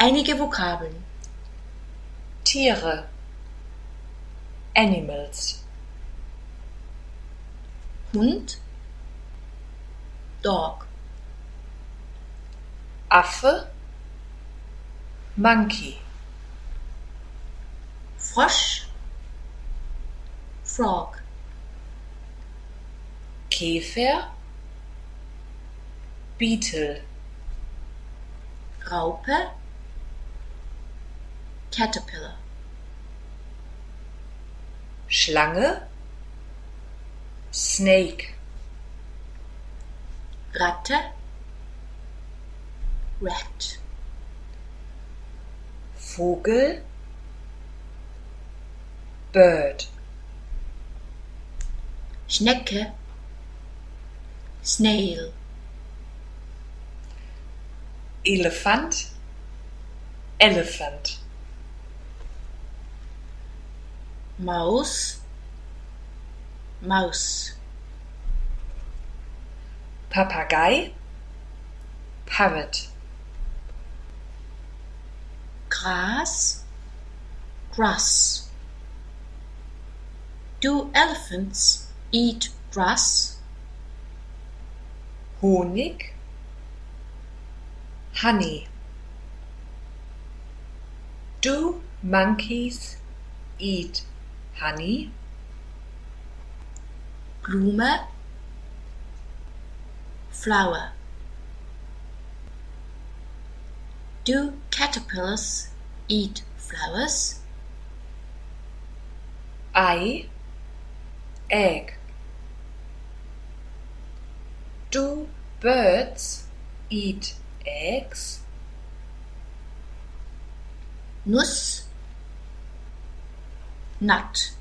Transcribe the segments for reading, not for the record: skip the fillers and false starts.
Einige Vokabeln. Tiere, Animals, Hund, Dog. Affe, Monkey, Frosch, Frog. Käfer, Beetle, Raupe, Caterpillar. Schlange, Snake, Ratte, Rat. Vogel, Bird, Schnecke, Snail. Elefant, Elephant, Maus, Mouse. Papagei, Parrot, Gras, grass. Do elephants eat grass? Honig, Honey. Do monkeys eat honey? Blume, flower. Do caterpillars eat flowers? Ei, egg. Do birds eat eggs? Nuss, nut.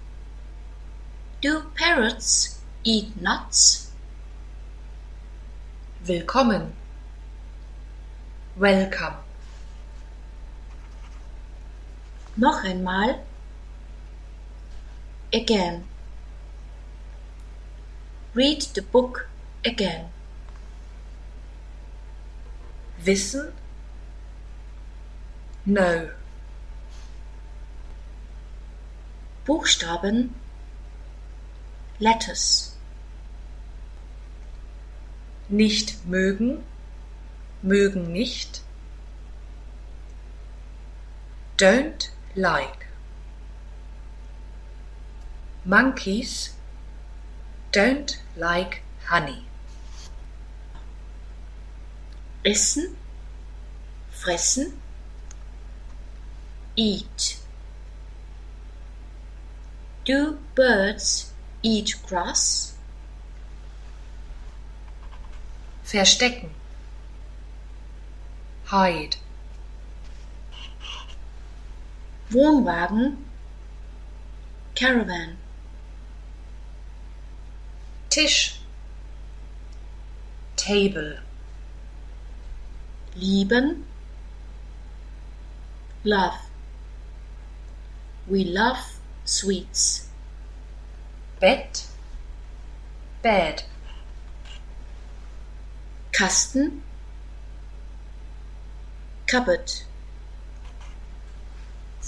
Do parrots eat nuts? Willkommen, welcome. Noch einmal, again. Read the book again. Wissen, know. Buchstaben, letters. Nicht mögen, mögen nicht. Don't like. Monkeys don't like honey. Essen, fressen, eat. Do birds eat grass? Verstecken, hide. Wohnwagen, caravan. Tisch, table. Lieben, love. We love sweets. Bett, bed. Kasten, cupboard.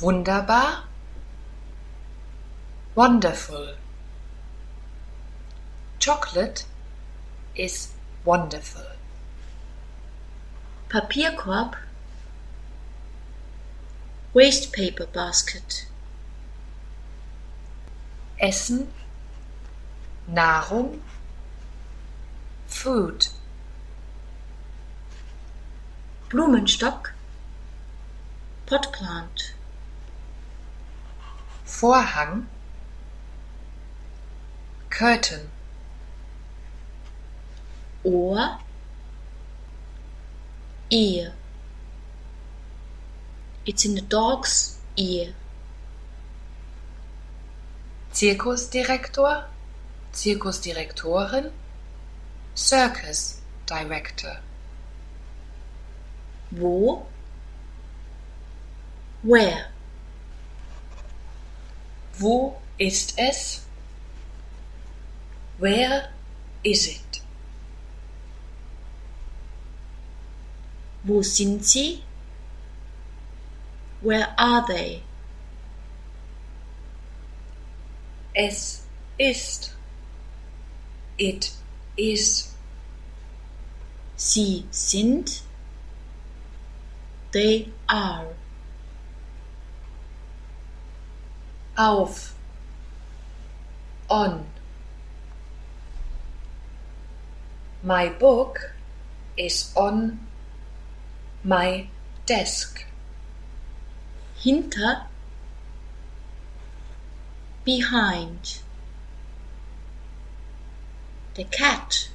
Wunderbar, wonderful. Chocolate is wonderful. Papierkorb, waste paper basket. Essen, Nahrung, food. Blumenstock, pot plant. Vorhang, curtain. Ohr, ear. It's in the dog's ear. Zirkusdirektor, Zirkusdirektorin, Circus Director. Wo, where. Wo ist es? Where is it? Wo sind sie? Where are they? Es ist. It is. Sie sind. They are. Auf. On. My book is on my desk. Hinter. Behind. The cat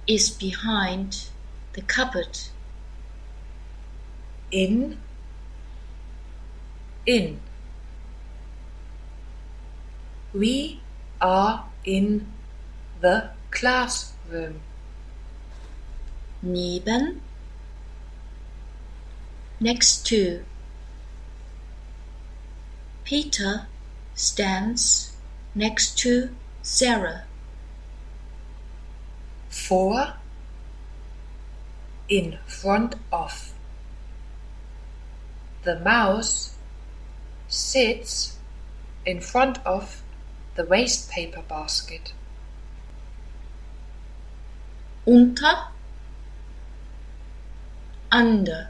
is behind the cupboard. In. In. We are in the classroom. Neben. Next to. Peter stands next to Sarah. Vor. In front of. The mouse sits in front of the waste paper basket. Unter. Under.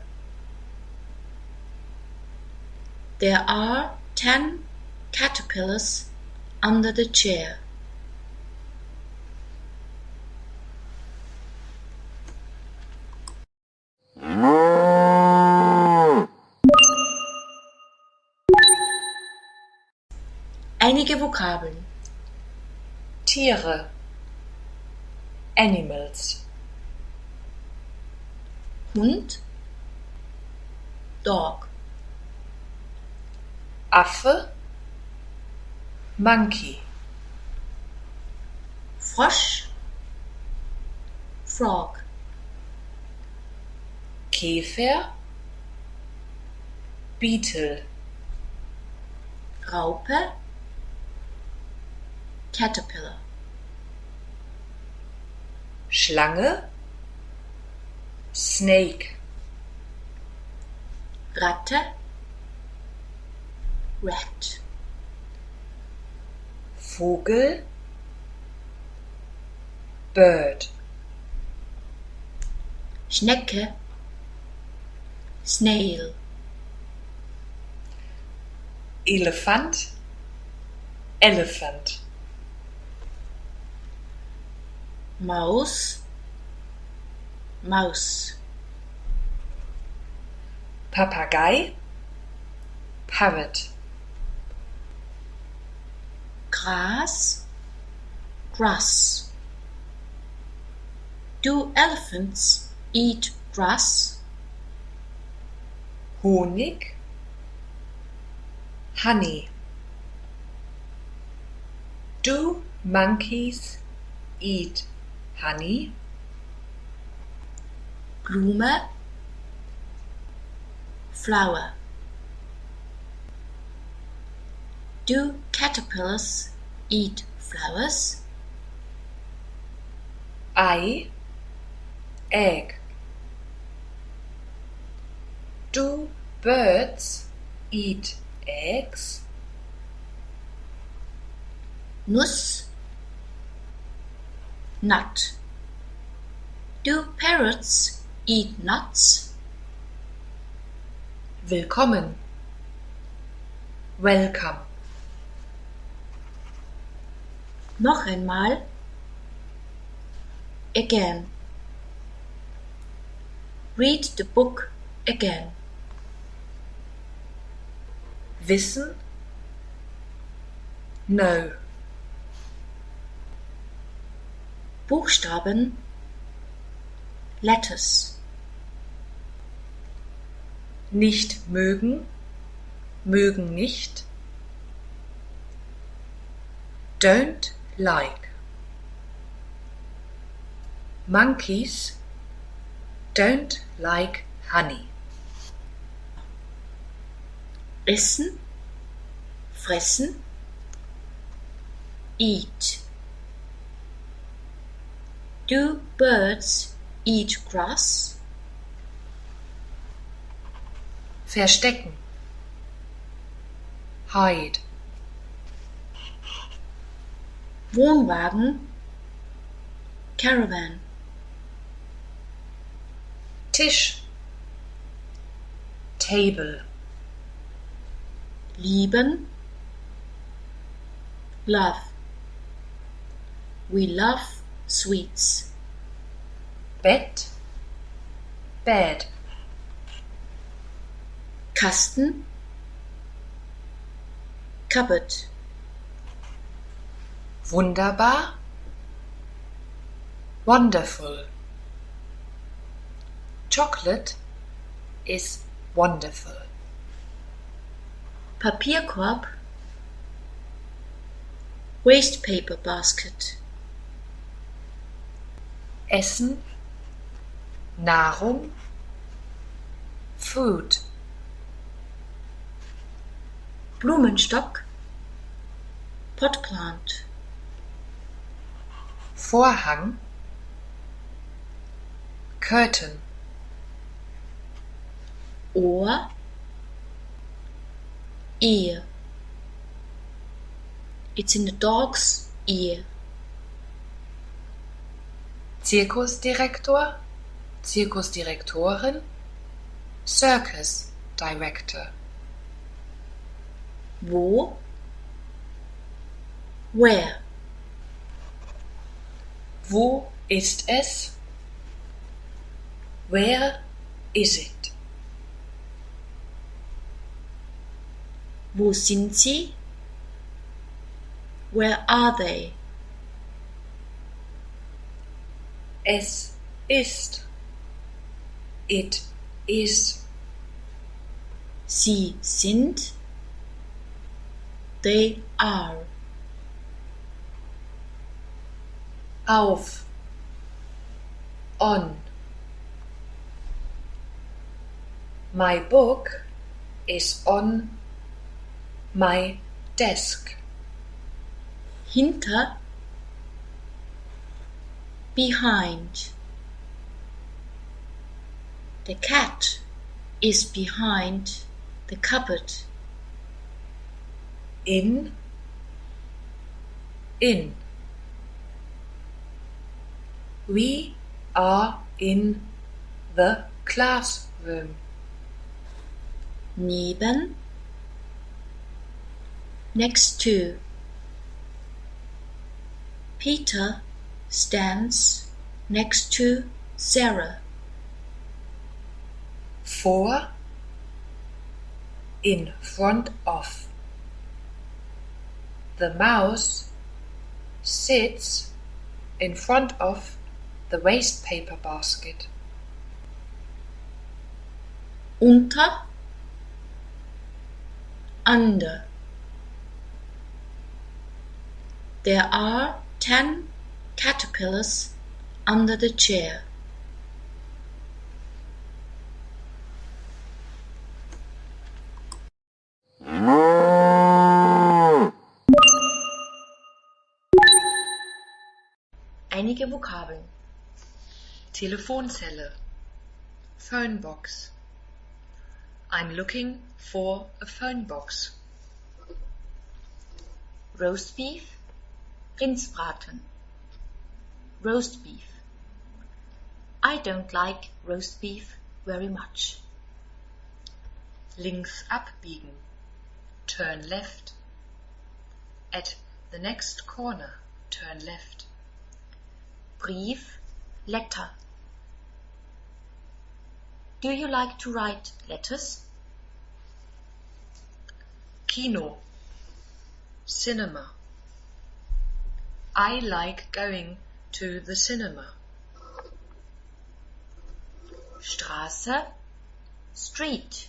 There are 10 caterpillars under the chair. Einige Vokabeln. Tiere. Animals. Hund. Dog. Affe. Monkey. Frosch. Frog. Käfer. Beetle. Raupe. Caterpillar. Schlange. Snake. Ratte. Rat. Vogel. Bird. Schnecke. Snail. Elefant. Elephant. Maus. Mouse. Papagei. Parrot. Gras. Grass. Do elephants eat grass? Honig. Honey. Do monkeys eat honey? Blume. Flower. Do caterpillars eat flowers? Ei. Egg. Do birds eat eggs? Nuss. Nut. Do parrots eat nuts? Willkommen. Welcome. Noch einmal. Again. Read the book again. Wissen. Know. Buchstaben. Letters. Nicht mögen. Mögen nicht. Don't like. Monkeys don't like honey. Essen. Fressen. Eat. Do birds eat grass? Verstecken. hide. Wohnwagen, caravan. Tisch, table. Lieben, love. We love sweets. Bett, bed. Kasten, cupboard. Wunderbar, wonderful. Chocolate is wonderful. Papierkorb, waste paper basket. Essen, Nahrung, food. Blumenstock, pot plant. Vorhang, curtain. Ohr, ear. It's in the dog's ear. Zirkusdirektor, Zirkusdirektorin, Circus Director. Wo, where. Wo ist es? Where is it? Wo sind sie? Where are they? Es ist. It is. Sie sind. They are. Auf. On. My book is on my desk. Hinter, behind. The cat is behind the cupboard. In. We are in the classroom. Neben, next to. Peter stands next to Sarah. Vor. In front of. The mouse sits in front of the waste paper basket. Unter, under. There are 10 caterpillars under the chair. Einige Vokabeln. Telefonzelle. Phone box. I'm looking for a phone box. Roast beef, Rindsbraten. Roast beef. I don't like roast beef very much. Links abbiegen. Turn left. At the next corner, turn left. Brief, letter. Do you like to write letters? Kino. Cinema. I like going to the cinema. Straße, street.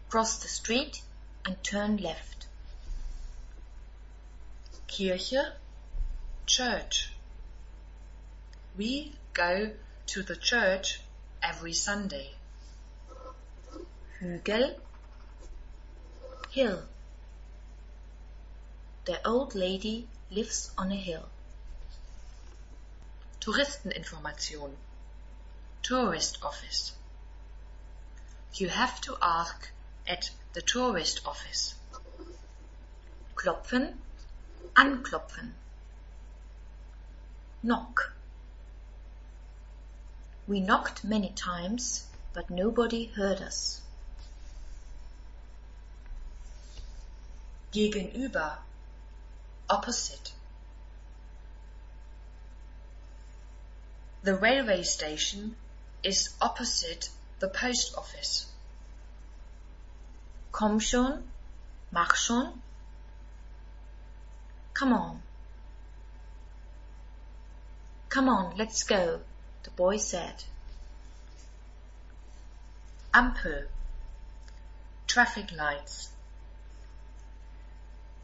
Cross the street and turn left. Kirche, church. We go to the church every Sunday. Hügel, hill. The old lady lives on a hill. Touristeninformation. Tourist office. You have to ask at the tourist office. Klopfen, anklopfen. Knock. We knocked many times, but nobody heard us. Gegenüber, opposite. The railway station is opposite the post office. Komm schon, mach schon. Come on. Come on, let's go, the boy said. Ampel, traffic lights.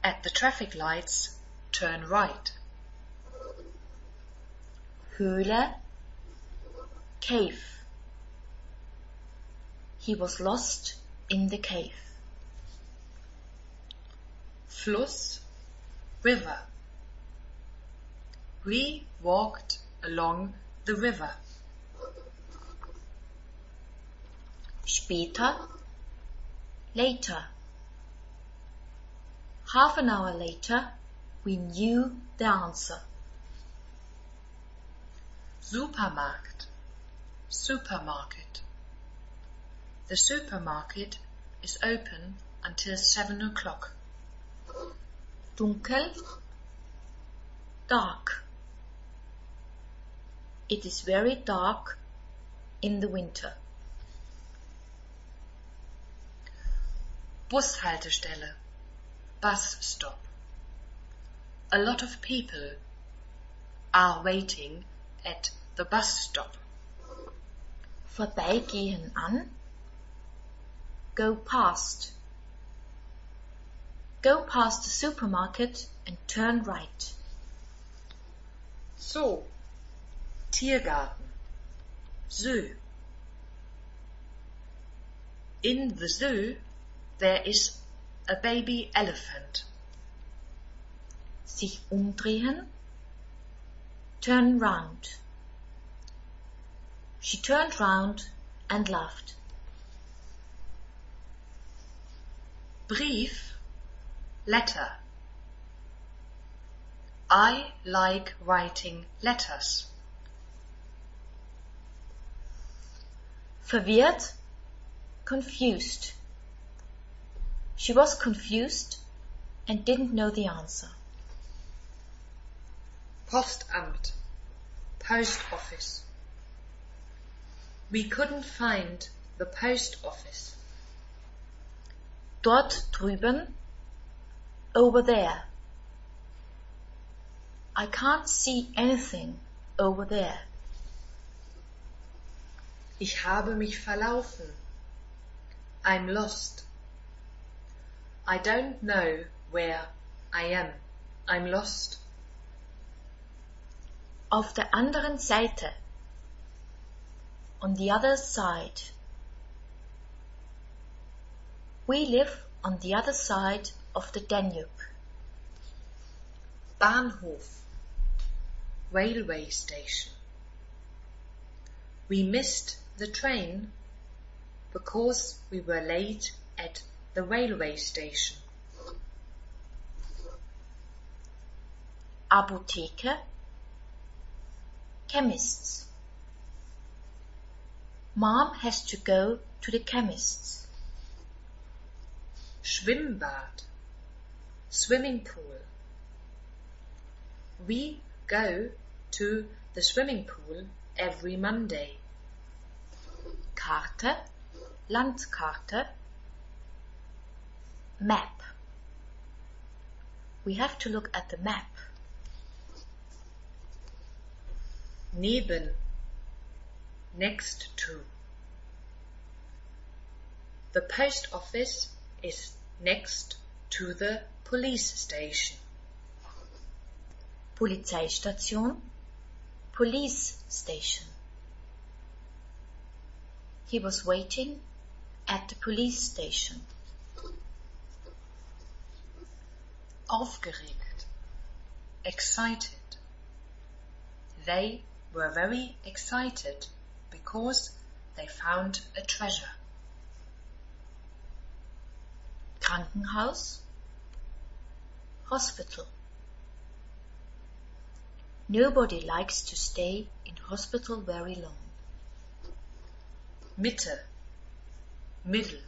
At the traffic lights, turn right. Höhle, cave. He was lost in the cave. Fluss, river. We walked along the river. Später, later. Half an hour later, we knew the answer. Supermarkt, supermarket. The supermarket is open until 7 o'clock. Dunkel, dark. It is very dark in the winter. Bushaltestelle, bus stop. A lot of people are waiting at the bus stop. Vorbeigehen an. Go past. Go past the supermarket and turn right. Zoo, Tiergarten, Zoo. In the zoo there is a baby elephant. Sich umdrehen. Turn round. She turned round and laughed. Brief, letter. I like writing letters. Verwirrt, confused. She was confused and didn't know the answer. Postamt, post office. We couldn't find the post office. Dort drüben, over there. I can't see anything over there. Ich habe mich verlaufen. I'm lost. I don't know where I am. I'm lost. Auf der anderen Seite. On the other side. We live on the other side of the Danube. Bahnhof, railway station. We missed the train because we were late at the railway station. Apotheke, chemists. Mom has to go to the chemist's. Schwimmbad, swimming pool. We go to the swimming pool every Monday. Karte, Landkarte. Map. We have to look at the map. Neben, next to. The post office is next to the police station. Polizeistation, police station. He was waiting at the police station. Aufgeregt, excited. They were very excited because they found a treasure. Krankenhaus, hospital. Nobody likes to stay in hospital very long. Mitte, middle.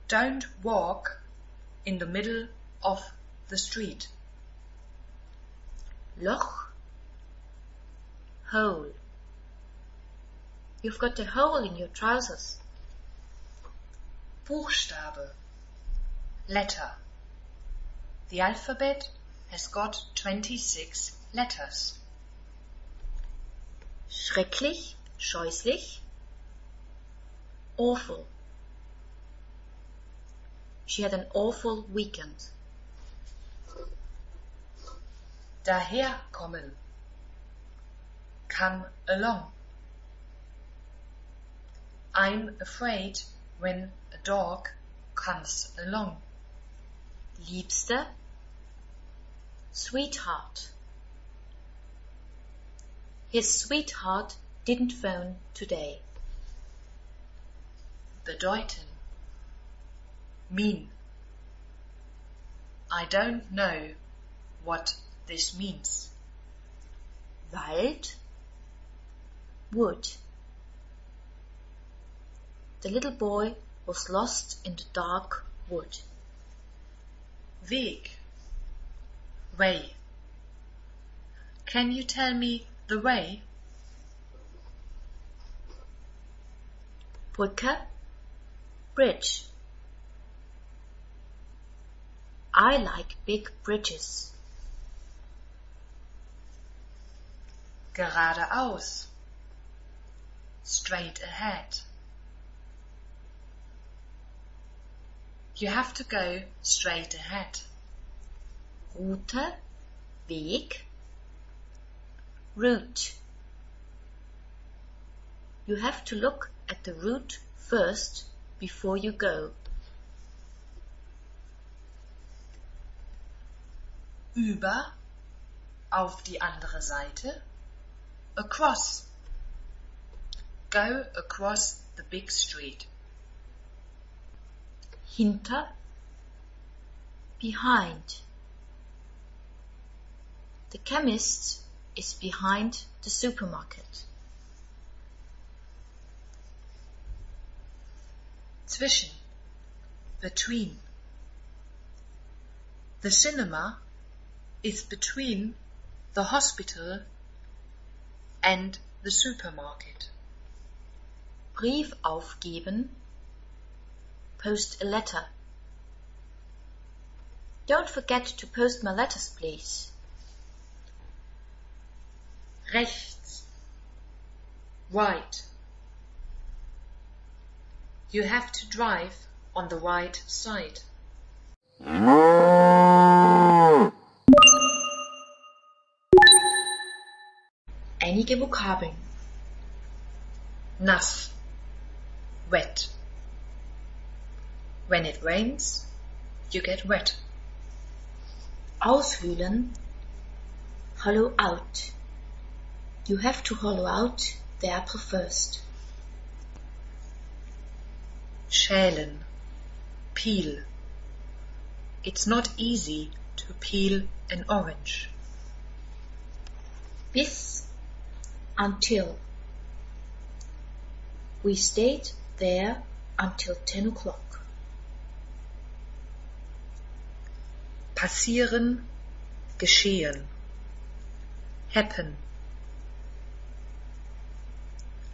Don't walk in the middle of the street. Loch, hole. You've got a hole in your trousers. Buchstabe, letter. The alphabet has got 26 letters. Schrecklich, scheußlich. Awful. She had an awful weekend. Daherkommen, come along. I'm afraid when a dog comes along. Liebste, sweetheart. His sweetheart didn't phone today. Bedeuten, mean. I don't know what this means. Wald, wood. The little boy was lost in the dark wood. Weg, way. Can you tell me the way? Brücke, bridge. I like big bridges. Geradeaus, straight ahead. You have to go straight ahead. Route, Weg. Route. You have to look at the route first before you go. Über, auf die andere Seite. Across. Go across the big street. Hinter, behind. The chemist is behind the supermarket. Zwischen, between. The cinema is between the hospital and the supermarket. Brief aufgeben, post a letter. Don't forget to post my letters, please. Rechts, right. You have to drive on the right side. Einige Vokabeln. Nass, wet. When it rains, you get wet. Aushöhlen, hollow out. You have to hollow out the apple first. Schälen, peel. It's not easy to peel an orange. Bis, until. We stayed there until 10 o'clock. Passieren, geschehen. Happen.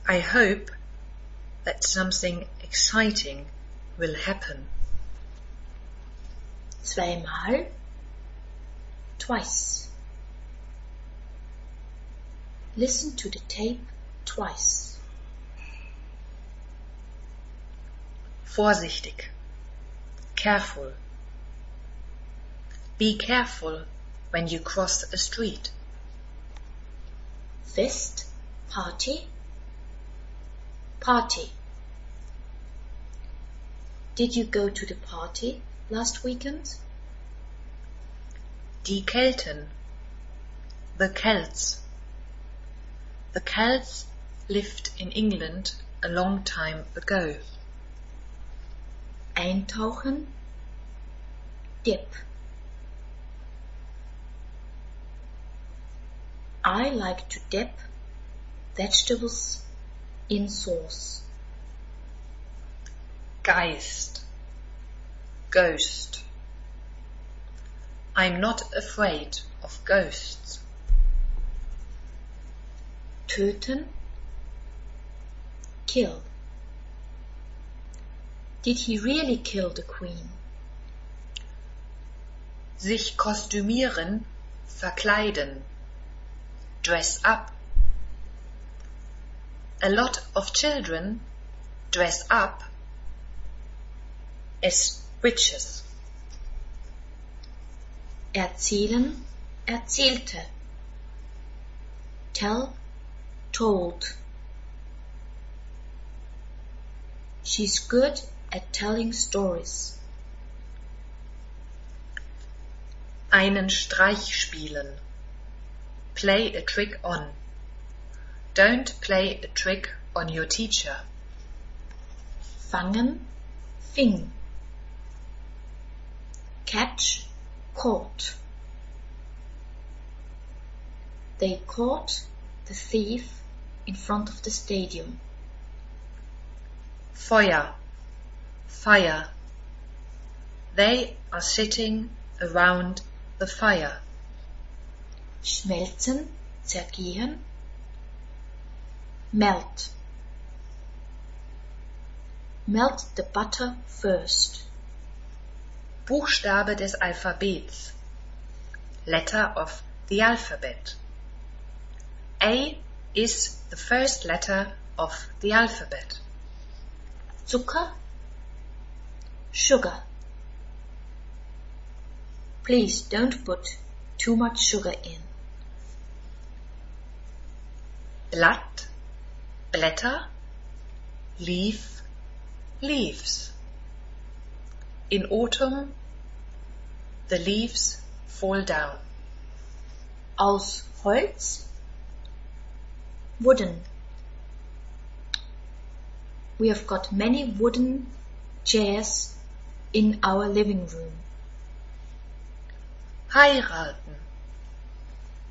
I hope that something exciting will happen. Zweimal, twice. Listen to the tape twice. Vorsichtig, careful. Be careful when you cross a street. Fest, party, party. Did you go to the party last weekend? Die Kelten, the Celts. The Celts lived in England a long time ago. eintauchen, dip. I like to dip vegetables in sauce. Geist, ghost. I'm not afraid of ghosts. Töten, kill. Did he really kill the queen? Sich kostümieren, verkleiden. Dress up. A lot of children dress up as witches. Erzählen, erzählte. Tell, told. She's good at telling stories. Einen Streich spielen. Play a trick on. Don't play a trick on your teacher. Fangen, fing. Catch, caught. They caught the thief in front of the stadium. Feuer, fire. They are sitting around the fire. Schmelzen, zergehen. Melt. Melt the butter first. Buchstabe des Alphabets. Letter of the alphabet. A is the first letter of the alphabet. Zucker, sugar. Please don't put too much sugar in. Blatt, Blätter. Leaf, leaves. In autumn, the leaves fall down. Aus Holz, wooden. We have got many wooden chairs in our living room. Heiraten,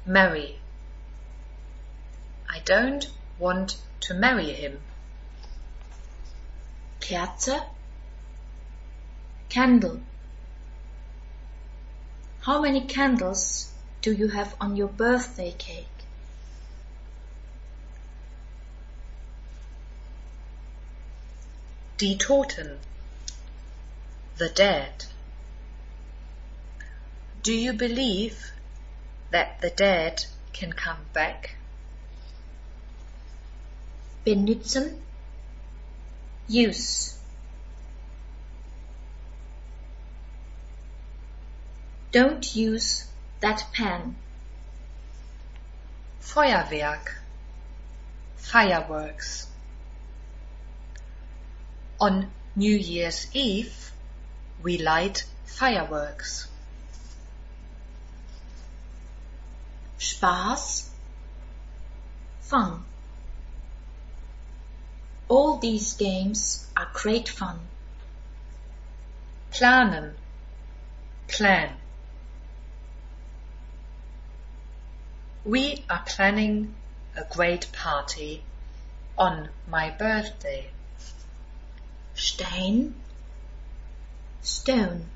marry. I don't want to marry him. Kerze, candle. How many candles do you have on your birthday cake? Die Toten, the dead. Do you believe that the dead can come back? Benutzen, use. Don't use that pen. Feuerwerk, fireworks. On New Year's Eve, we light fireworks. Spaß, fun. All these games are great fun. Planen, plan. We are planning a great party on my birthday. Stein, stone.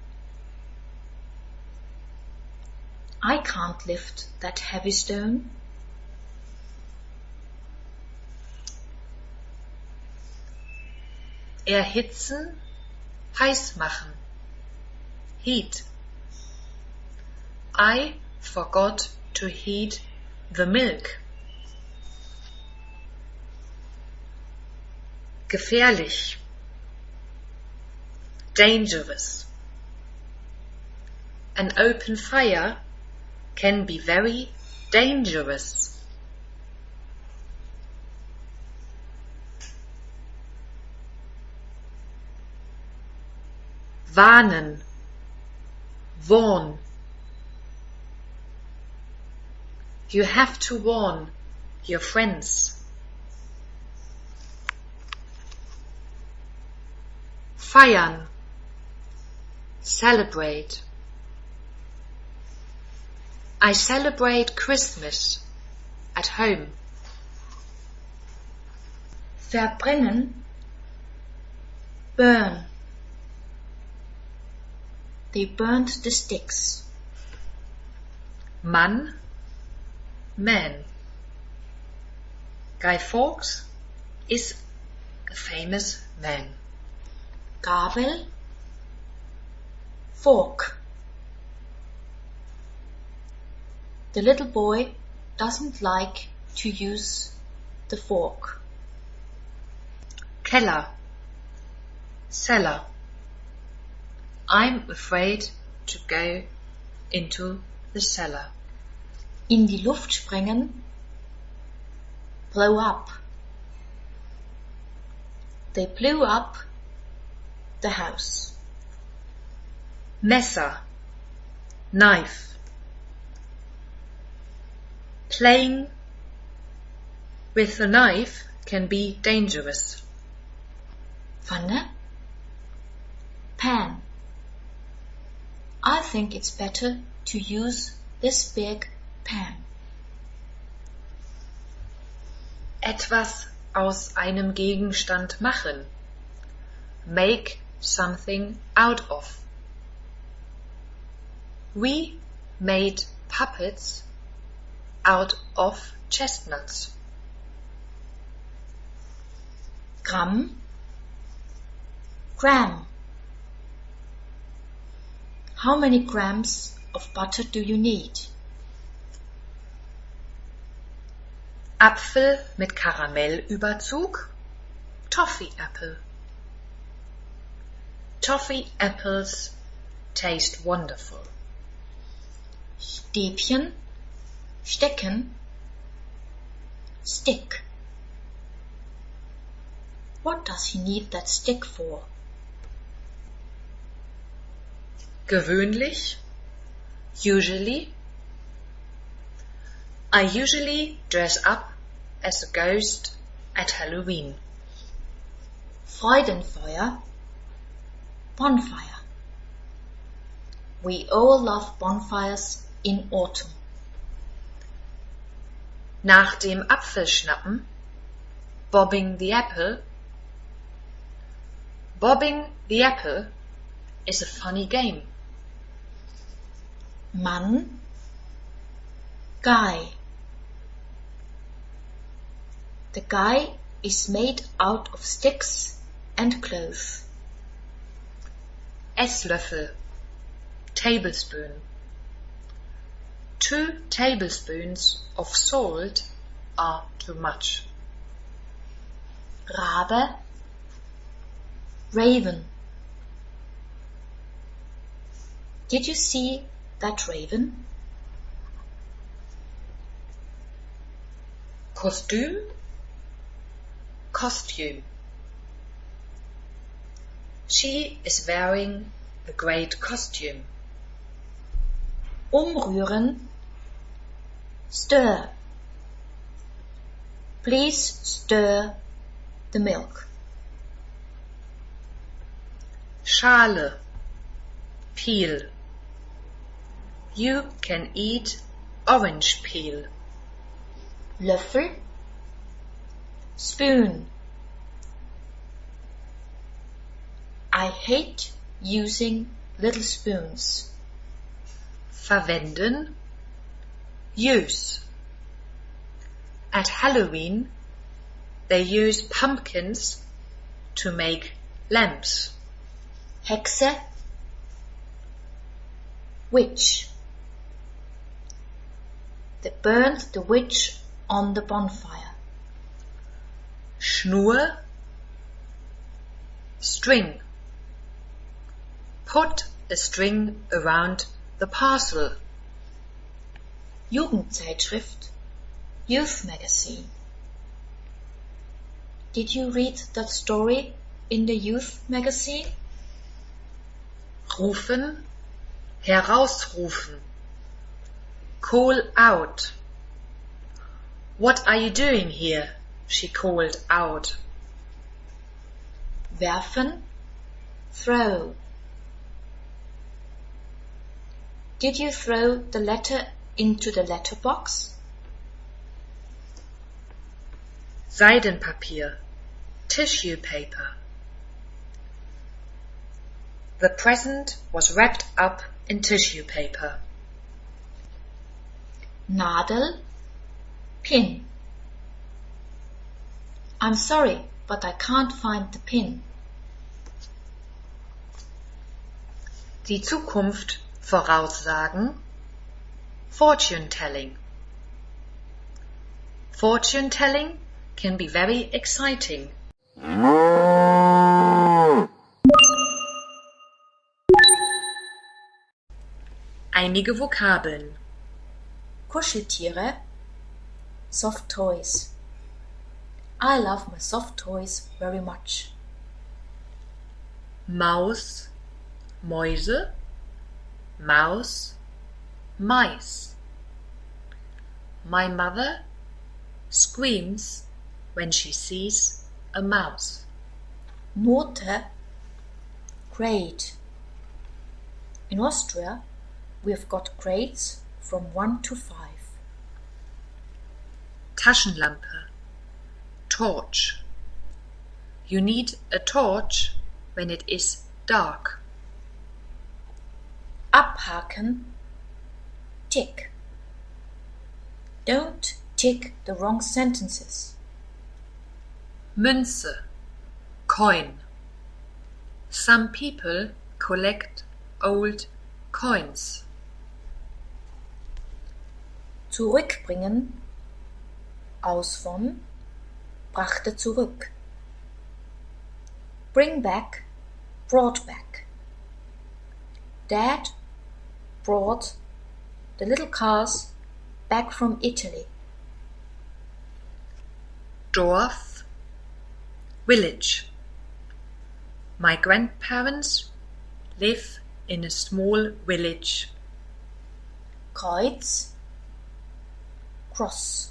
I can't lift that heavy stone. Erhitzen, heiß machen. Heat. I forgot to heat the milk. Gefährlich. Dangerous. An open fire can be very dangerous. Warnen, warn. You have to warn your friends. Feiern, Celebrate. I celebrate Christmas at home. Verbrennen. Burn. They burned the sticks. Man. Man. Guy Fawkes is a famous man. Gabel. Fork. The little boy doesn't like to use the fork. Keller. Cellar. I'm afraid to go into the cellar. In die Luft sprengen. Blow up. They blew up the house. Messer. Knife. Playing with a knife can be dangerous. Pfanne. Pan. I think it's better to use this big pan. Etwas aus einem Gegenstand machen. Make something out of. We made puppets out of chestnuts. Gramm. Gram. How many grams of butter do you need? Apfel mit Karamellüberzug. Toffee apple. Toffee apples taste wonderful. Stäbchen. Stecken. Stick. What does he need that stick for? Gewöhnlich. Usually. I usually dress up as a ghost at Halloween. Freudenfeuer. Bonfire. We all love bonfires in autumn. Nach dem Apfelschnappen. Bobbing the apple. Bobbing the apple is a funny game. Mann. Guy. The guy is made out of sticks and cloth. Esslöffel. Tablespoon. 2 tablespoons of salt are too much. Rabe. Raven. Did you see that raven? Kostüm. Costume. She is wearing a great costume. Umrühren. Stir. Please stir the milk. Schale. Peel. You can eat orange peel. Löffel. Spoon. I hate using little spoons. Verwenden. Use. At Halloween, they use pumpkins to make lamps. Hexe. Witch. They burned the witch on the bonfire. Schnur. String. Put a string around the parcel. Jugendzeitschrift. Youth magazine. Did you read that story in the youth magazine? Rufen. Herausrufen. Call out. What are you doing here? She called out. Werfen. Throw. Did you throw the letter into the letterbox? Seidenpapier, tissue paper. The present was wrapped up in tissue paper. Nadel, pin. I'm sorry, but I can't find the pin. Die Zukunft voraussagen. Fortune telling. Fortune telling can be very exciting. Einige Vokabeln. Kuscheltiere, soft toys. I love my soft toys very much. Maus, Mäuse, Maus, mice. My mother screams when she sees a mouse. Note, grade. In Austria, we have got grades from 1 to 5. Taschenlampe, torch. You need a torch when it is dark. Abhaken, tick. Don't tick the wrong sentences. Münze, coin. Some people collect old coins. Zurückbringen, aus von, brachte zurück. Bring back, brought back. Dad brought the little cars back from Italy. Dorf, village. My grandparents live in a small village. Kreuz, cross.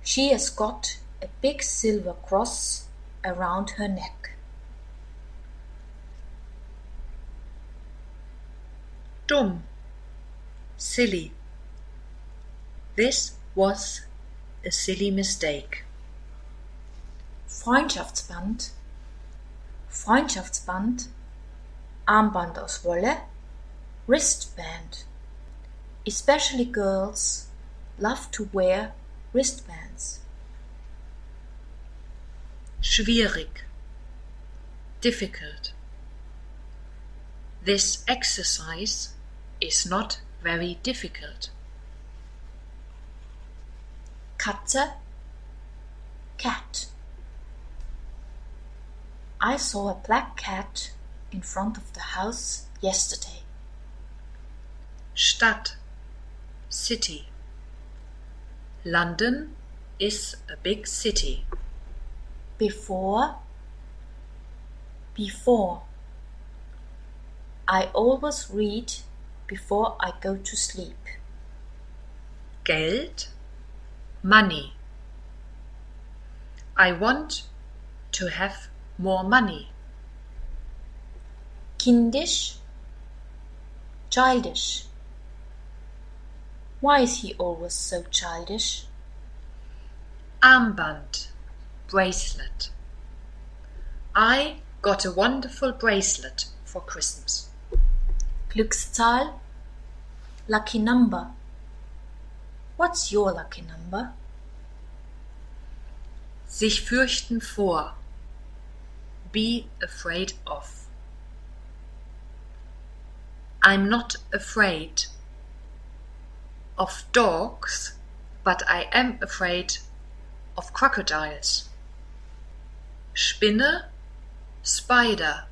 She has got a big silver cross around her neck. Dumm, silly. This was a silly mistake. Freundschaftsband, Freundschaftsband, Armband aus Wolle, wristband. Especially girls love to wear wristbands. Schwierig, difficult. This exercise is not very difficult. Katze, cat. I saw a black cat in front of the house yesterday. Stadt, city. London is a big city. Before, before. I always read before I go to sleep. Geld, money. I want to have more money. Kindisch, childish. Why is he always so childish? Armband, bracelet. I got a wonderful bracelet for Christmas. Glückszahl, lucky number. What's your lucky number? Sich fürchten vor. Be afraid of. I'm not afraid of dogs, but I am afraid of crocodiles. Spinne, spider.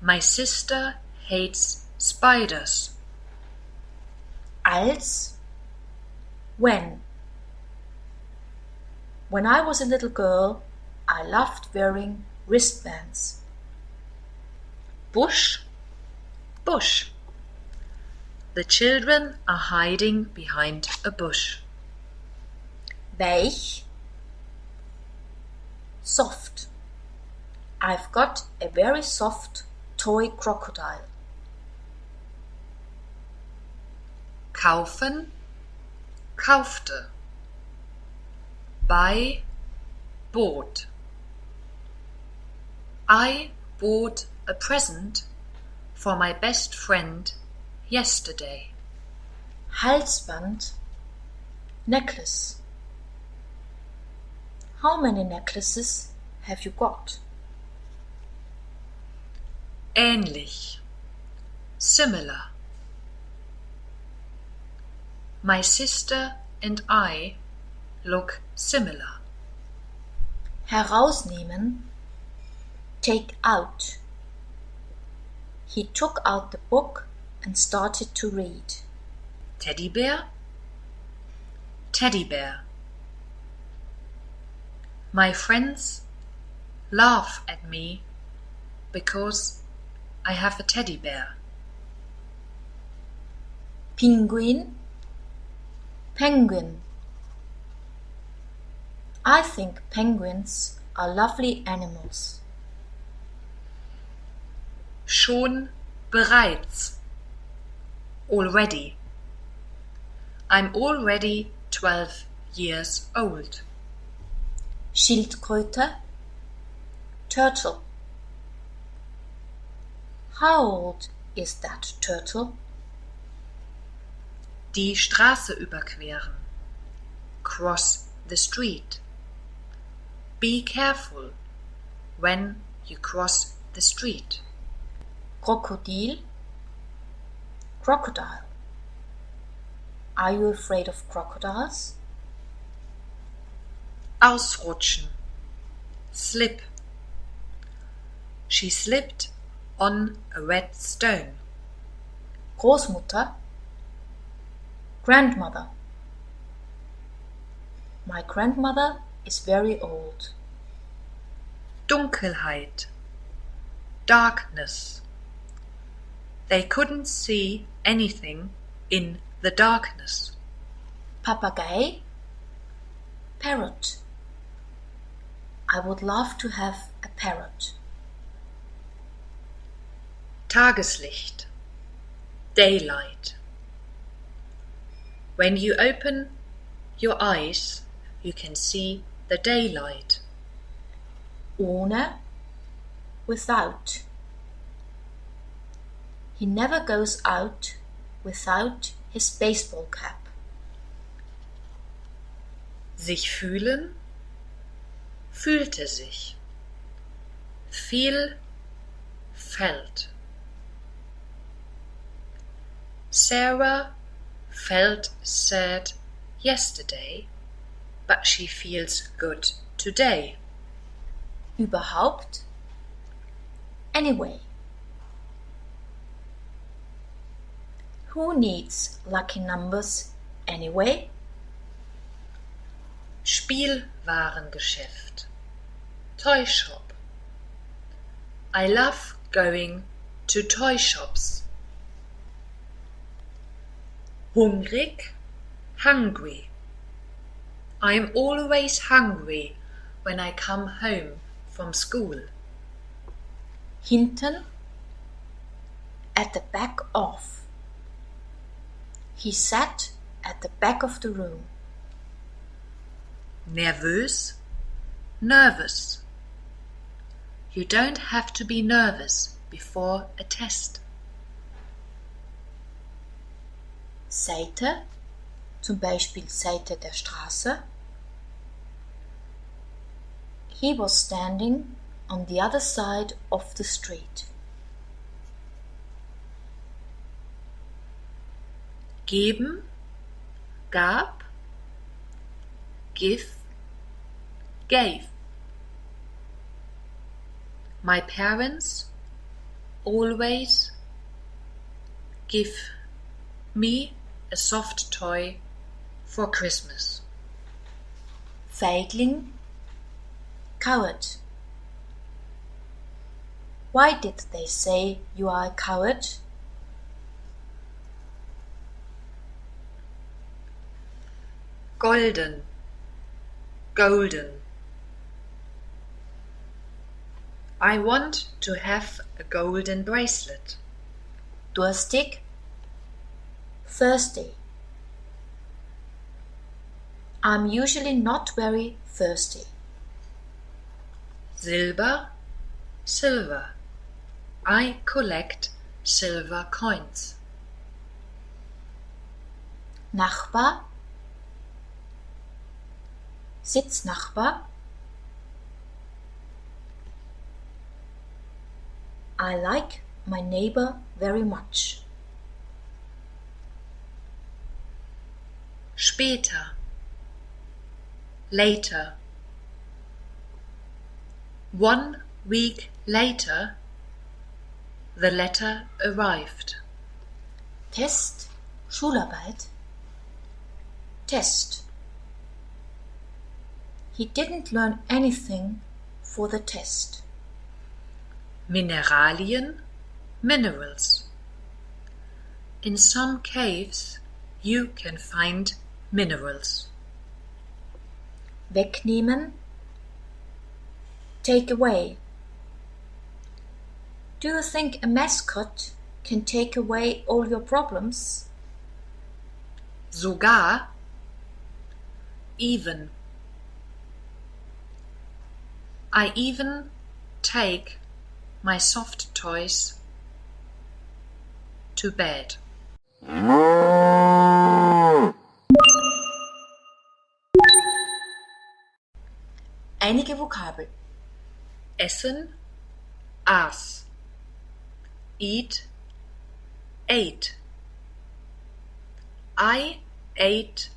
My sister hates spiders. Als, when. When I was a little girl, I loved wearing wristbands. Bush, bush. The children are hiding behind a bush. Weich, soft. I've got a very soft toy crocodile. kaufen, kaufte. Buy, bought. I bought a present for my best friend yesterday. Halsband, necklace. How many necklaces have you got? Ähnlich, similar. My sister and I look similar. Herausnehmen, take out. He took out the book and started to read. Teddy bear, teddy bear. My friends laugh at me because I have a teddy bear. Pinguin, penguin. I think penguins are lovely animals. Schon, bereits. Already. I'm already 12 years old. Schildkröte, turtle. How old is that turtle? Die Straße überqueren. Cross the street. Be careful when you cross the street. Krokodil, crocodile. Are you afraid of crocodiles? Ausrutschen. Slip. She slipped on a red stone. Großmutter, grandmother. My grandmother is very old. Dunkelheit. Darkness. They couldn't see anything in the darkness. Papagei, parrot. I would love to have a parrot. Tageslicht. Daylight. When you open your eyes, you can see the daylight. Ohne, without. He never goes out without his baseball cap. Sich fühlen, fühlte sich. Feel, felt. Sarah felt sad yesterday, but she feels good today. Überhaupt, anyway. Who needs lucky numbers anyway? Spielwarengeschäft. Toy shop. I love going to toy shops. Hungrig, hungry. I'm always hungry when I come home from school. Hinten, at the back of. He sat at the back of the room. Nervös, nervous. You don't have to be nervous before a test. Seite, zum Beispiel Seite der Straße. He was standing on the other side of the street. Geben, gab, give, gave. My parents always give me a soft toy for Christmas. Feigling, coward. Why did they say you are a coward? Golden, golden. I want to have a golden bracelet. Durstig, thirsty. I'm usually not very thirsty. Silber, silver. I collect silver coins. Nachbar, Sitznachbar. I like my neighbor very much. Später, later. 1 week later, the letter arrived. Test, Schularbeit. Test. He didn't learn anything for the test. Mineralien, minerals. In some caves you can find minerals. Wegnehmen, take away. Do you think a mascot can take away all your problems? Sogar, even. I even take my soft toys to bed. Einige Vokabel. Essen, aß. Eat, ate. I ate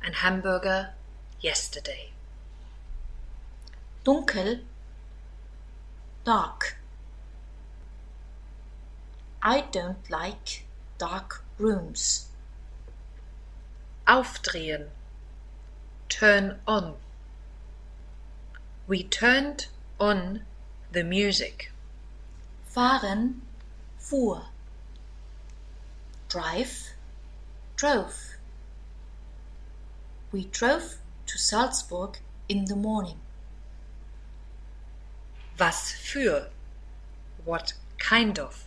an hamburger yesterday. Dunkel, dark. I don't like dark rooms. Aufdrehen, turn on. We turned on the music. Fahren, fuhr. Drive, drove. We drove to Salzburg in the morning. Was für? What kind of?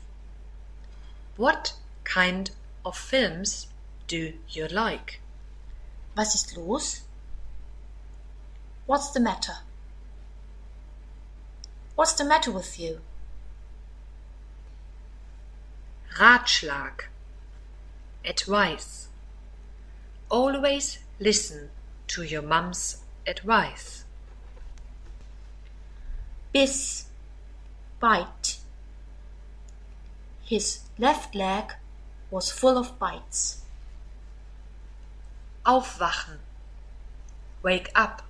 What kind of films do you like? Was ist los? What's the matter? What's the matter with you? Ratschlag, advice. Always listen to your mum's advice. Biss, bite. His left leg was full of bites. Aufwachen, wake up.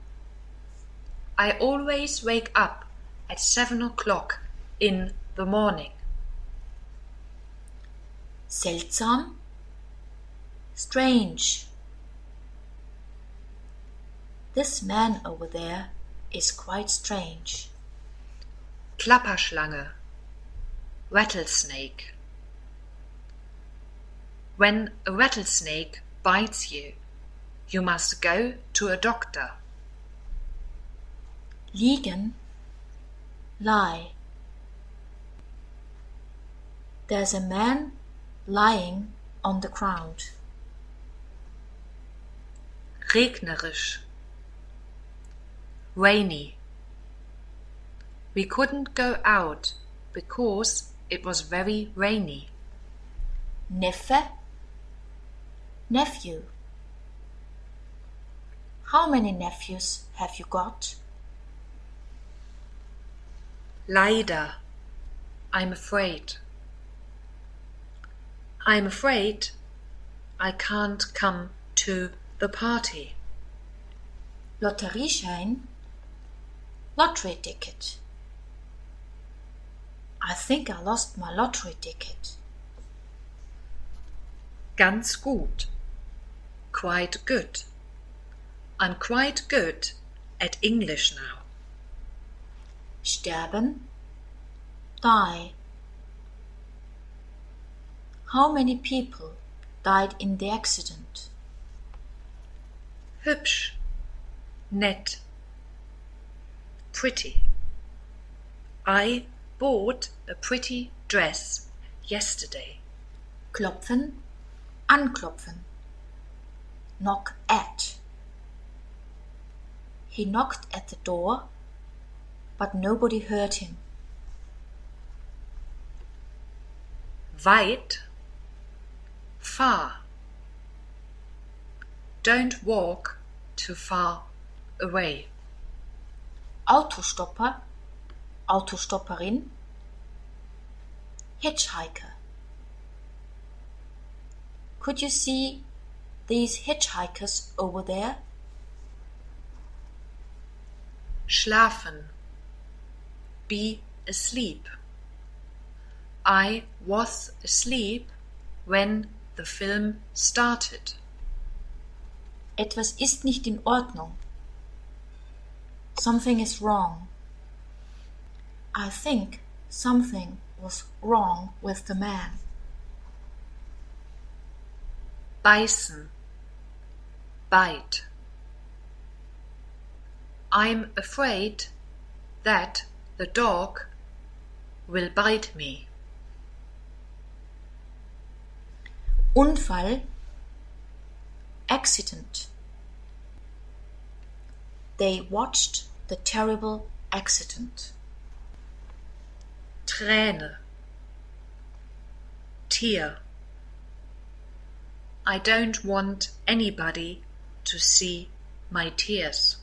I always wake up at 7 o'clock in the morning. Seltsam, strange. This man over there is quite strange. Klapperschlange, rattlesnake. When a rattlesnake bites you, you must go to a doctor. Liegen, lie. There's a man lying on the ground. Regnerisch, rainy. We couldn't go out because it was very rainy. Neffe, nephew. How many nephews have you got? Leider, I'm afraid. I'm afraid I can't come to the party. Lotterieschein, lottery ticket. I think I lost my lottery ticket. Ganz gut, quite good. I'm quite good at English now. Sterben, die. How many people died in the accident? Hübsch, nett, pretty. I bought a pretty dress yesterday. Klopfen, anklopfen. Knock at. He knocked at the door, but nobody heard him. Weit, far. Don't walk too far away. Autostopper, Autostopperin. Hitchhiker. Could you see these hitchhikers over there? Schlafen. Be asleep. I was asleep when the film started. Etwas ist nicht in Ordnung. Something is wrong. I think something was wrong with the man. Beißen. Bite. I'm afraid that the dog will bite me. Unfall, accident. They watched the terrible accident. Träne. Tear. I don't want anybody to see my tears.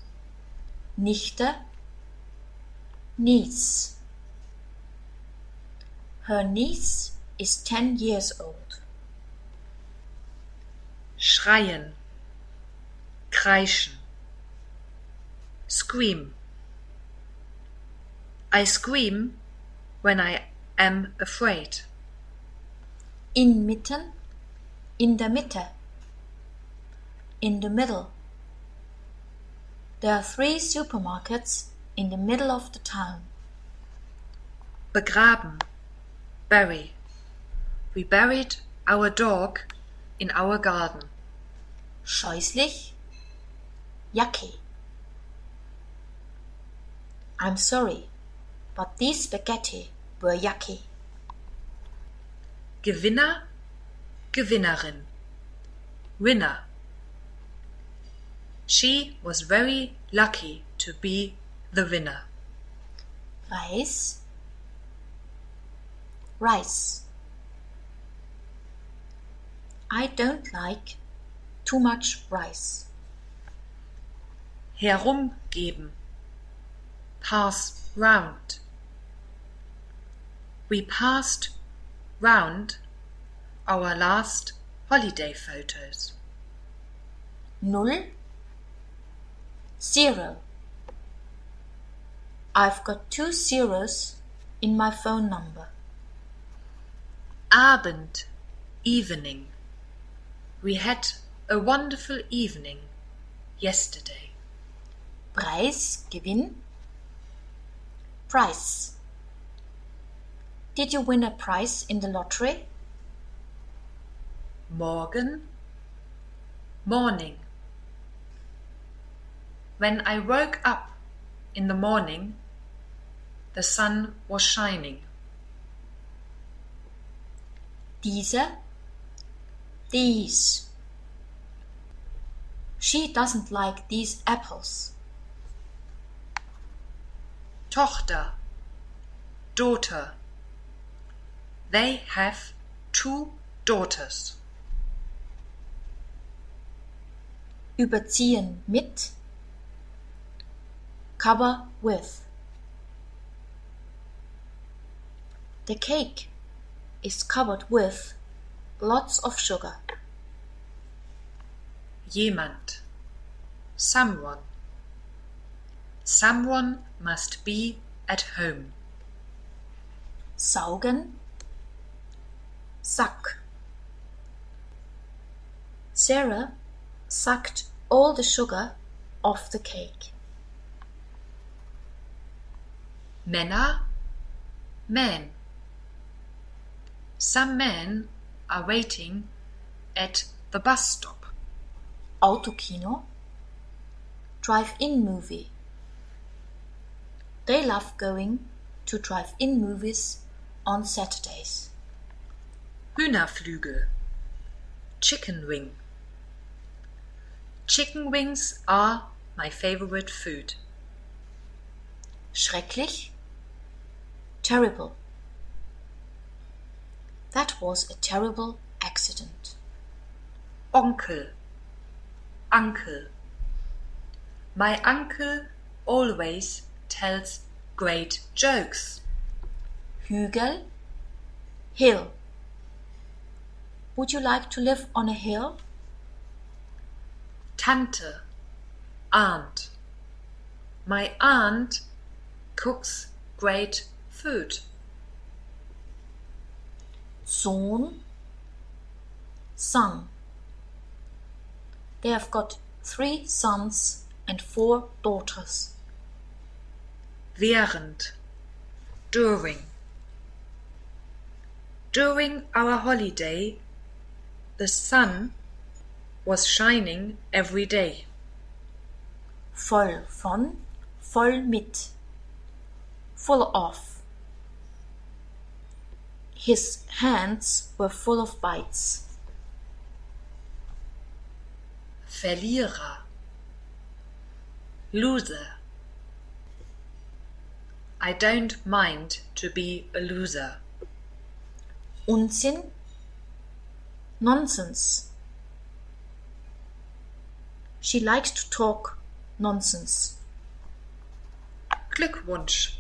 Nichte, niece. Her niece is 10 years old. Schreien. Kreischen. Scream. I scream when I am afraid. Inmitten, in der Mitte. In the middle. There are 3 supermarkets in the middle of the town. Begraben. Bury. We buried our dog in our garden. Scheußlich, yucky. I'm sorry, but these spaghetti were yucky. Gewinner, Gewinnerin. Winner. She was very lucky to be the winner. Reis, rice. I don't like too much rice. Herumgeben. Pass round. We passed round our last holiday photos. 0, 0. I've got 2 zeros in my phone number. Abend, evening. We had a wonderful evening yesterday. Preis, Gewinn. Price. Did you win a prize in the lottery? Morgen, morning. When I woke up in the morning, the sun was shining. Diese, these. She doesn't like these apples. Tochter, daughter. They have 2 daughters. Überziehen mit. Cover with. The cake is covered with lots of sugar. Jemand, someone. Someone must be at home. Saugen, suck. Sarah sucked all the sugar off the cake. Männer, men. Some men are waiting at the bus stop. Autokino, drive-in movie. They love going to drive-in movies on Saturdays. Hühnerflügel, chicken wing. Chicken wings are my favorite food. Schrecklich. Terrible. That was a terrible accident. Onkel. Uncle. My uncle always tells great jokes. Hügel. Hill. Would you like to live on a hill? Tante. Aunt. My aunt cooks great food. Sohn. Son. They have got 3 sons and 4 daughters. Während. During. During our holiday, the sun was shining every day. Voll von, voll mit. Full of. His hands were full of bites. Verlierer. Loser. I don't mind to be a loser. Unsinn. Nonsense. She likes to talk nonsense. Glückwunsch.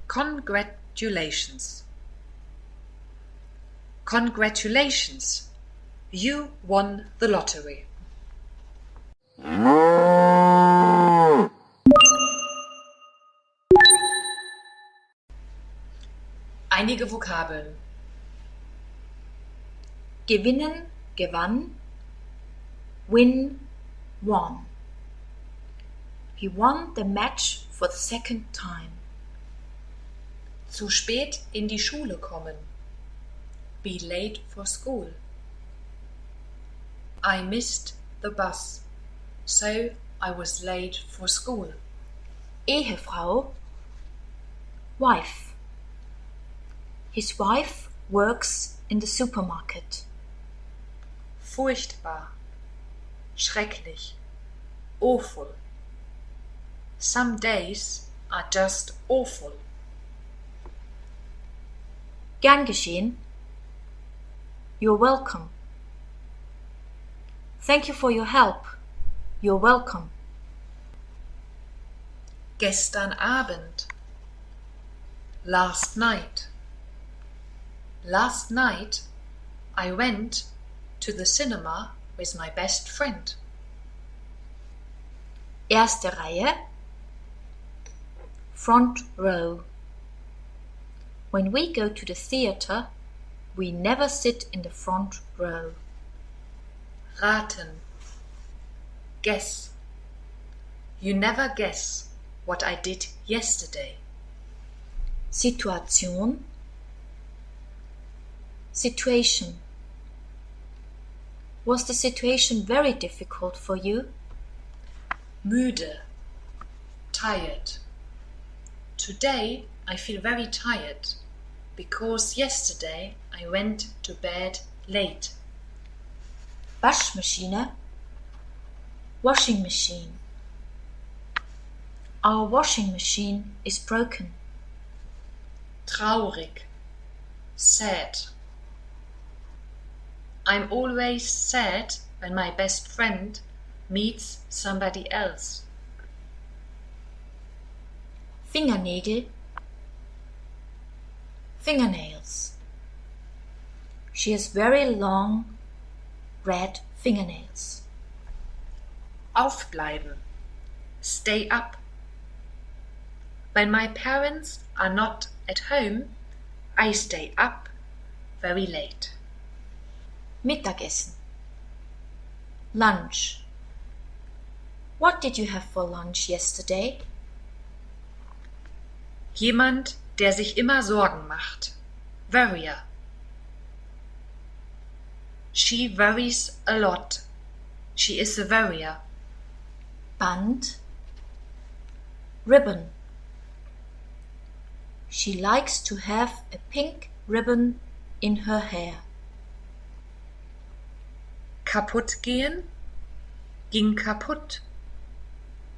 Congratulations. Congratulations. You won the lottery. Einige Vokabeln. Gewinnen, gewann. Win, won. He won the match for the second time. Zu spät in die Schule kommen. Be late for school. I missed the bus, so I was late for school. Ehefrau. Wife. His wife works in the supermarket. Furchtbar. Schrecklich. Awful. Some days are just awful. Gern geschehen. You're welcome. Thank you for your help. You're welcome. Gestern Abend. Last night. Last night I went to the cinema with my best friend. Erste Reihe. Front row. When we go to the theater, we never sit in the front row. Raten. Guess. You never guess what I did yesterday. Situation. Situation. Was the situation very difficult for you? Müde. Tired. Today I feel very tired because yesterday I went to bed late. Waschmaschine. Washing machine. Our washing machine is broken. Traurig. Sad. I'm always sad when my best friend meets somebody else. Fingernägel. Fingernails. She has very long red fingernails. Aufbleiben. Stay up. When my parents are not at home, I stay up very late. Mittagessen. Lunch. What did you have for lunch yesterday? Jemand, der sich immer Sorgen macht. Worrier. She worries a lot. She is a worrier. Band. Ribbon. She likes to have a pink ribbon in her hair. Kaputt gehen. Ging kaputt.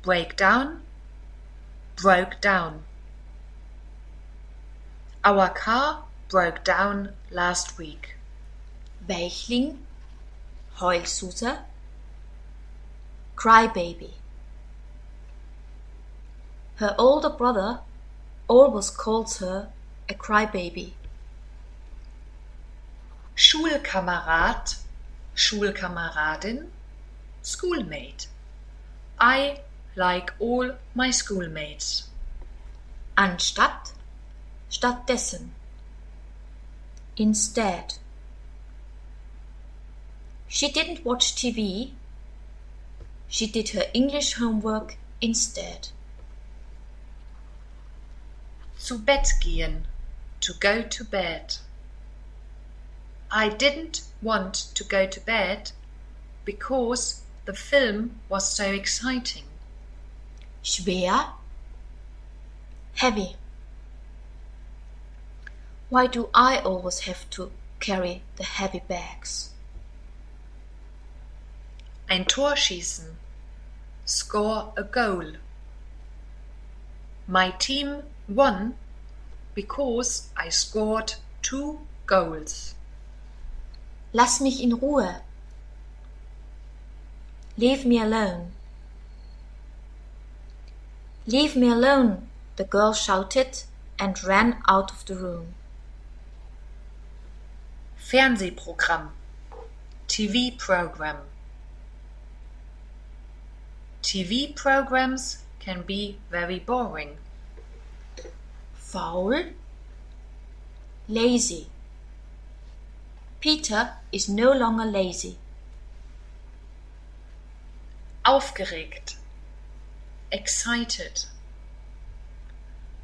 break down, broke down. Our car broke down last week. Weichling, Heulsuse, Crybaby. Her older brother always calls her a crybaby. Schulkamerad, Schulkameradin, schoolmate. I like all my schoolmates. Anstatt, stattdessen. Instead. She didn't watch TV. She did her English homework instead. Zu Bett gehen, to go to bed. I didn't want to go to bed because the film was so exciting. Schwer, heavy. Why do I always have to carry the heavy bags? Ein Tor schießen, score a goal. My team won because I scored 2 goals. Lass mich in Ruhe. Leave me alone. Leave me alone, the girl shouted and ran out of the room. Fernsehprogramm, TV program. TV programs can be very boring. Faul, lazy. Peter is no longer lazy. Aufgeregt, excited.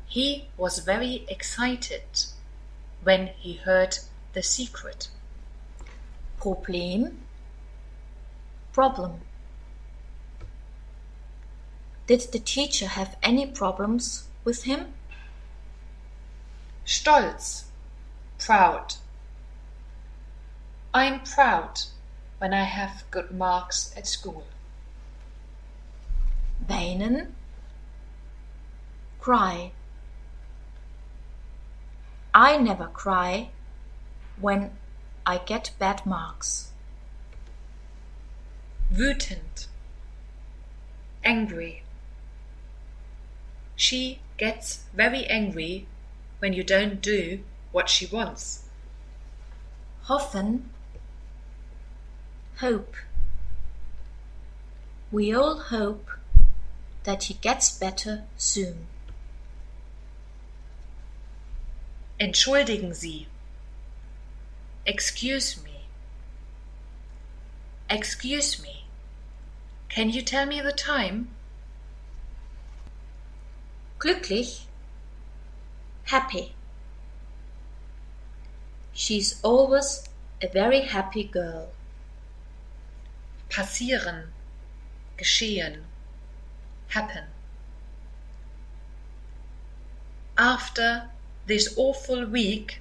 He was very excited when he heard the secret. Problem, problem. Did the teacher have any problems with him? Stolz, proud. I'm proud when I have good marks at school. Weinen, cry. I never cry when I get bad marks. Wütend, angry. She gets very angry when you don't do what she wants. Hoffen, hope. We all hope that he gets better soon. Entschuldigen Sie. Excuse me. Excuse me. Can you tell me the time? Glücklich, happy. She's always a very happy girl. Passieren, geschehen, happen. After this awful week,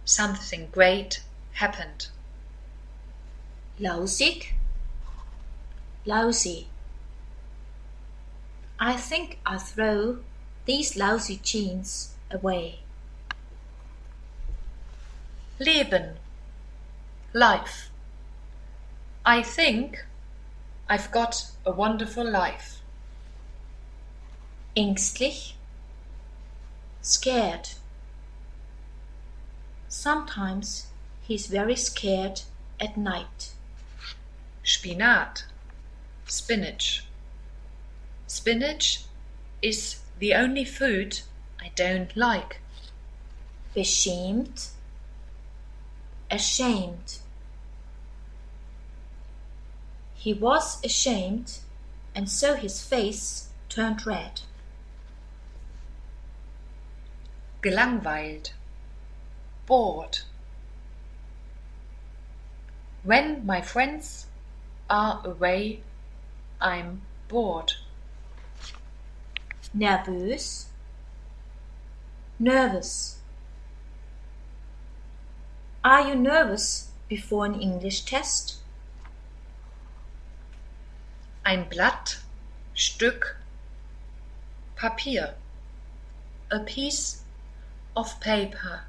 something great happened. Lausig, lousy. I think I'll throw these lousy jeans away. Leben, life. I think I've got a wonderful life. Ängstlich, scared. Sometimes he's very scared at night. Spinat, spinach. Spinach is the only food I don't like. Beschämt, ashamed. He was ashamed, and so his face turned red. Gelangweilt, bored. When my friends are away, I'm bored. Nervös, nervous. Are you nervous before an English test? Ein Blatt, Stück, Papier. A piece of paper.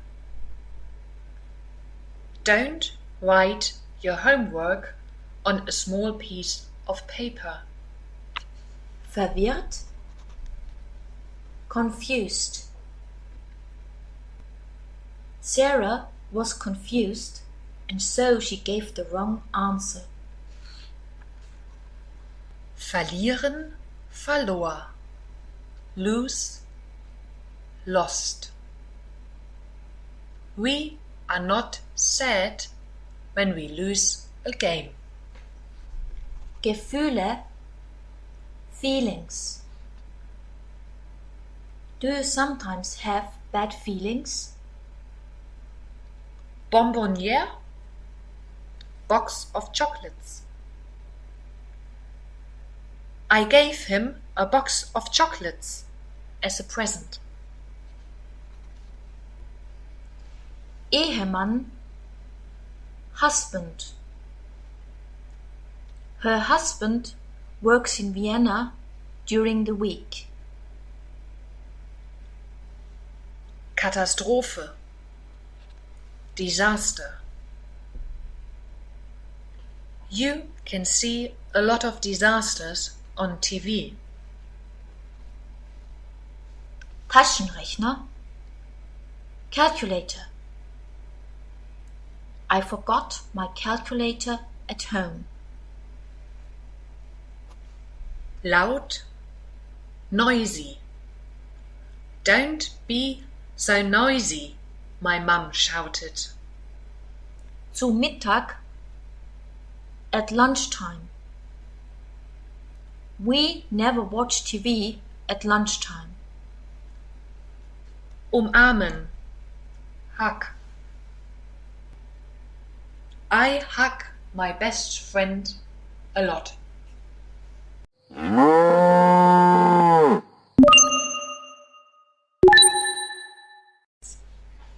Don't write your homework on a small piece of paper. Verwirrt, confused. Sarah was confused and so she gave the wrong answer. Verlieren, verlor. Lose, lost. We are not sad when we lose a game. Gefühle, feelings. Do you sometimes have bad feelings? Bonbonniere, box of chocolates. I gave him a box of chocolates as a present. Ehemann, husband. Her husband works in Vienna during the week. Katastrophe, disaster. You can see a lot of disasters on TV. Taschenrechner, calculator. I forgot my calculator at home. Laut, noisy. Don't be so noisy, my mum shouted. Zu Mittag, at lunchtime. We never watch TV at lunchtime. Umarmen, hug. I hug my best friend a lot.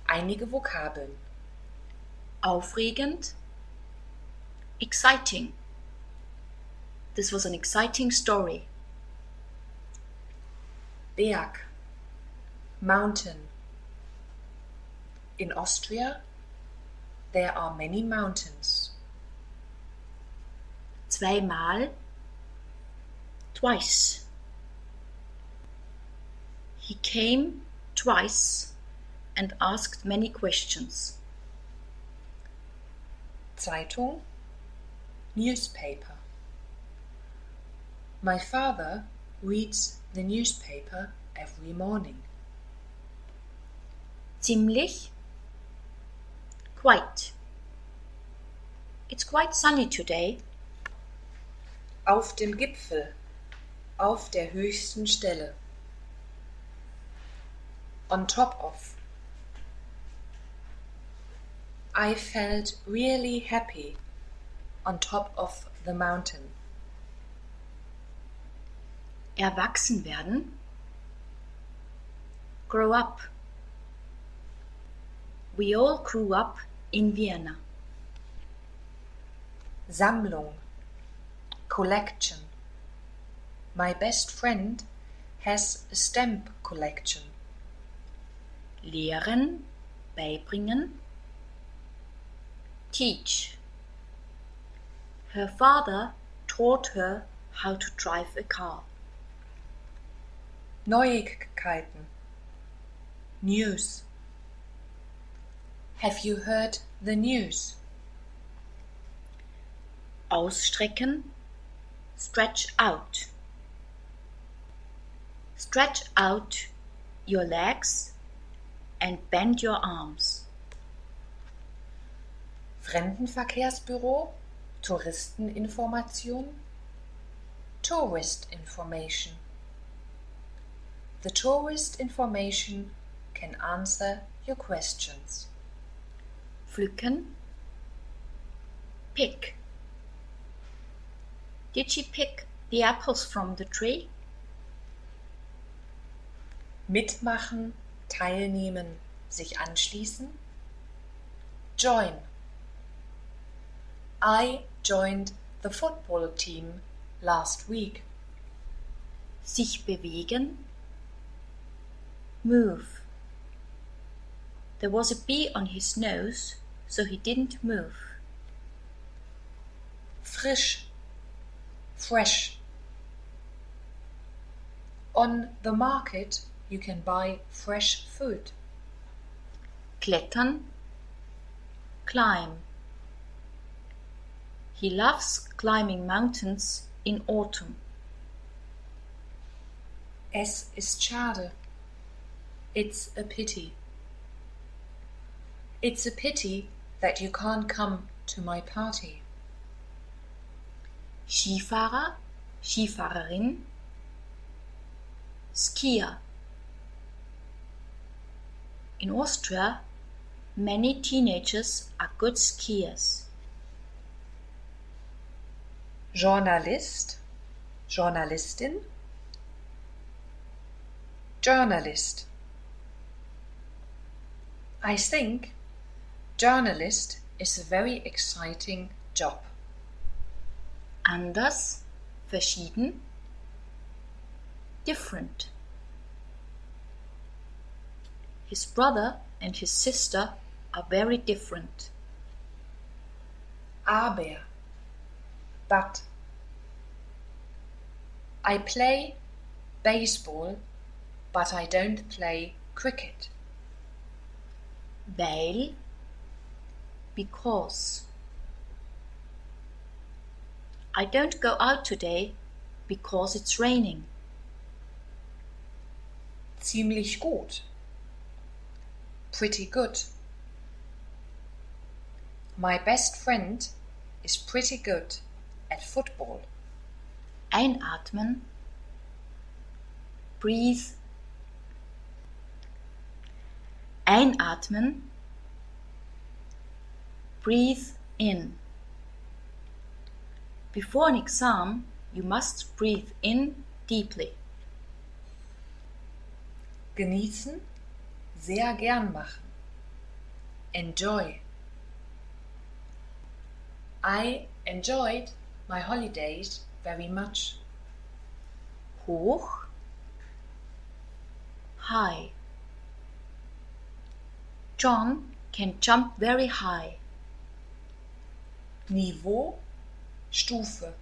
Einige Vokabeln. Aufregend, exciting. This was an exciting story. Berg, mountain. In Austria, there are many mountains. Zweimal, twice. He came twice and asked many questions. Zeitung, newspaper. My father reads the newspaper every morning. Ziemlich, quite. It's quite sunny today. Auf dem Gipfel, auf der höchsten Stelle. On top of. I felt really happy on top of the mountain. Erwachsen werden, grow up. We all grew up in Vienna. Sammlung, collection. My best friend has a stamp collection. Lehren, beibringen. Teach. Her father taught her how to drive a car. Neuigkeiten, news. Have you heard the news? Ausstrecken, stretch out. Stretch out your legs and bend your arms. Fremdenverkehrsbüro, Touristeninformation, tourist information. The tourist information can answer your questions. Pflücken, pick. Did she pick the apples from the tree? Mitmachen, teilnehmen, sich anschließen. Join. I joined the football team last week. Sich bewegen, move. There was a bee on his nose, so he didn't move. Frisch, fresh. On the market you can buy fresh food. Klettern, climb. He loves climbing mountains in autumn. Es ist schade. It's a pity. It's a pity that you can't come to my party. Skifahrer, Skifahrerin, Skier. In Austria, many teenagers are good skiers. Journalist, Journalistin, journalist. I think journalist is a very exciting job. Anders, verschieden, different. His brother and his sister are very different. Aber, but. I play baseball, but I don't play cricket. Weil, because. I don't go out today because it's raining. Ziemlich gut. Pretty good. My best friend is pretty good at football. Einatmen, breathe. Einatmen, breathe in. Before an exam, you must breathe in deeply. Genießen, sehr gern machen. Enjoy. I enjoyed my holidays very much. Hoch, high. John can jump very high. Niveau, Stufe,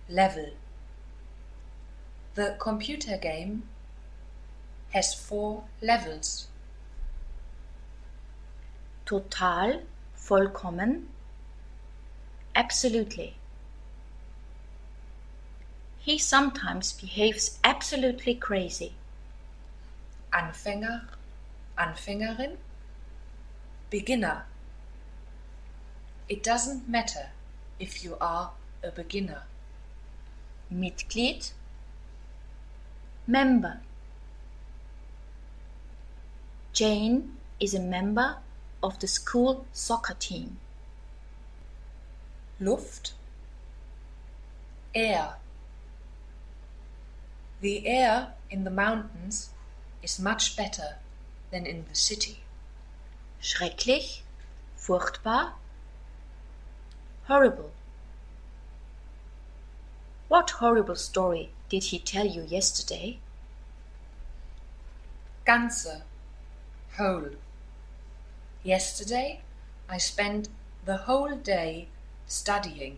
Level. The computer game has 4 levels. Total, vollkommen, absolutely. He sometimes behaves absolutely crazy. Anfänger, Anfängerin, Beginner. It doesn't matter if you are a beginner. Mitglied, member. Jane is a member of the school soccer team. Luft, air. The air in the mountains is much better than in the city. Schrecklich, furchtbar, horrible. What horrible story did he tell you yesterday? Ganze, whole. Yesterday I spent the whole day studying.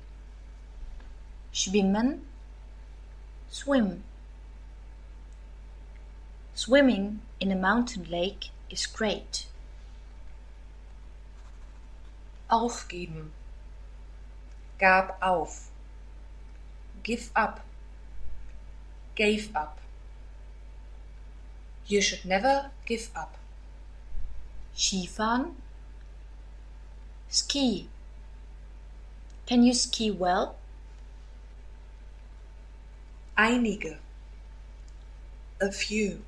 Schwimmen, swim. Swimming in a mountain lake is great. Aufgeben, gab auf. Give up, gave up. You should never give up. Skifahren, ski. Can you ski well? Einige, a few.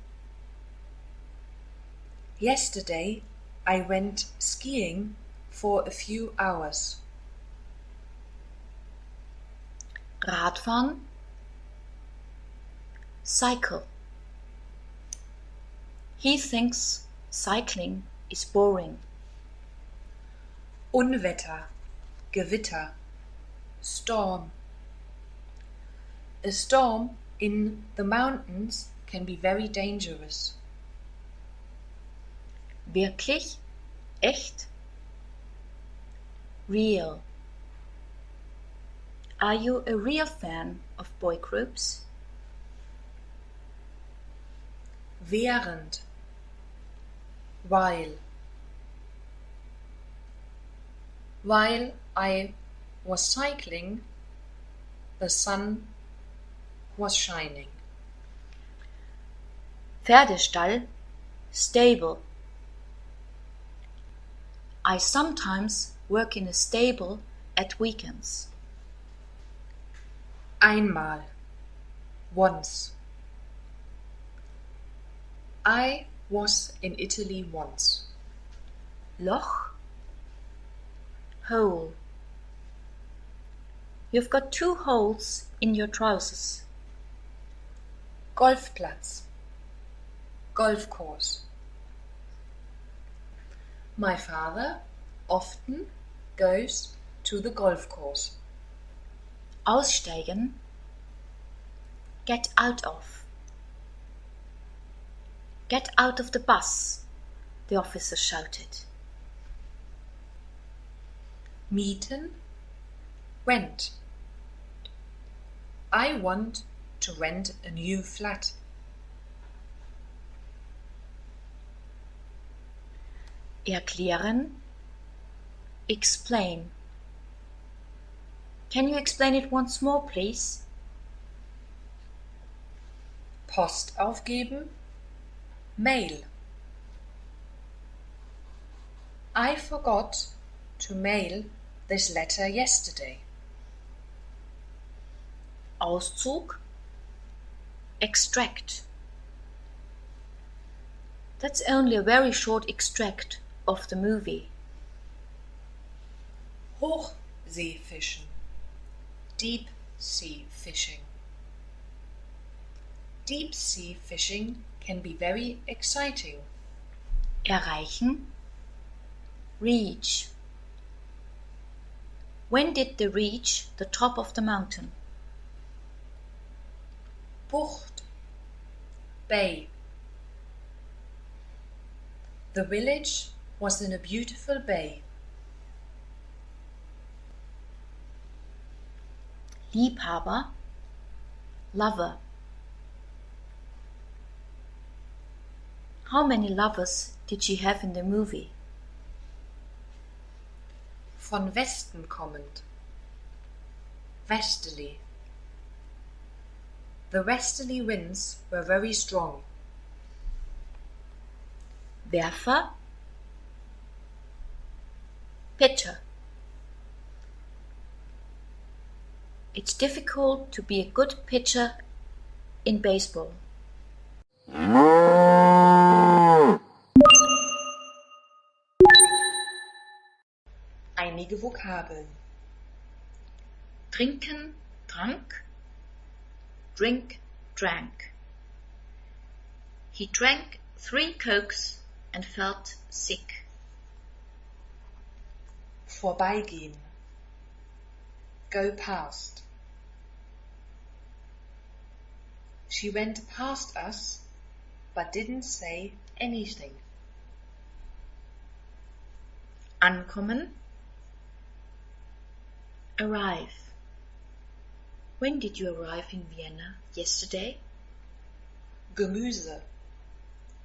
Yesterday I went skiing for a few hours. Radfahren, cycle. He thinks cycling is boring. Unwetter, Gewitter, storm. A storm in the mountains can be very dangerous. Wirklich? Echt? Real. Are you a real fan of boy groups? Während. While. While I was cycling, the sun was shining. Pferdestall, stable. I sometimes work in a stable at weekends. Einmal. Once. I was in Italy once. Loch, hole. You've got 2 holes in your trousers. Golfplatz. Golfcourse. My father often goes to the golf course. Aussteigen, get out of. Get out of the bus, the officer shouted. Mieten, rent. I want to rent a new flat. Erklären, explain. Can you explain it once more, please? Post aufgeben, mail. I forgot to mail this letter yesterday. Auszug, extract. That's only a very short extract of the movie. Hochseefischen, deep sea fishing. Deep sea fishing can be very exciting. Erreichen, reach. When did they reach the top of the mountain? Bucht, bay. The village was in a beautiful bay. Liebhaber, lover. How many lovers did she have in the movie? Von Westen kommend. Westerly. The westerly winds were very strong. Werfer, pitcher. It's difficult to be a good pitcher in baseball. Einige Vokabeln. Trinken, trank. Drink, drank. He drank 3 Cokes and felt sick. Vorbeigehen. Go past. She went past us, but didn't say anything. Ankommen, arrive. When did you arrive in Vienna? Yesterday? Gemüse.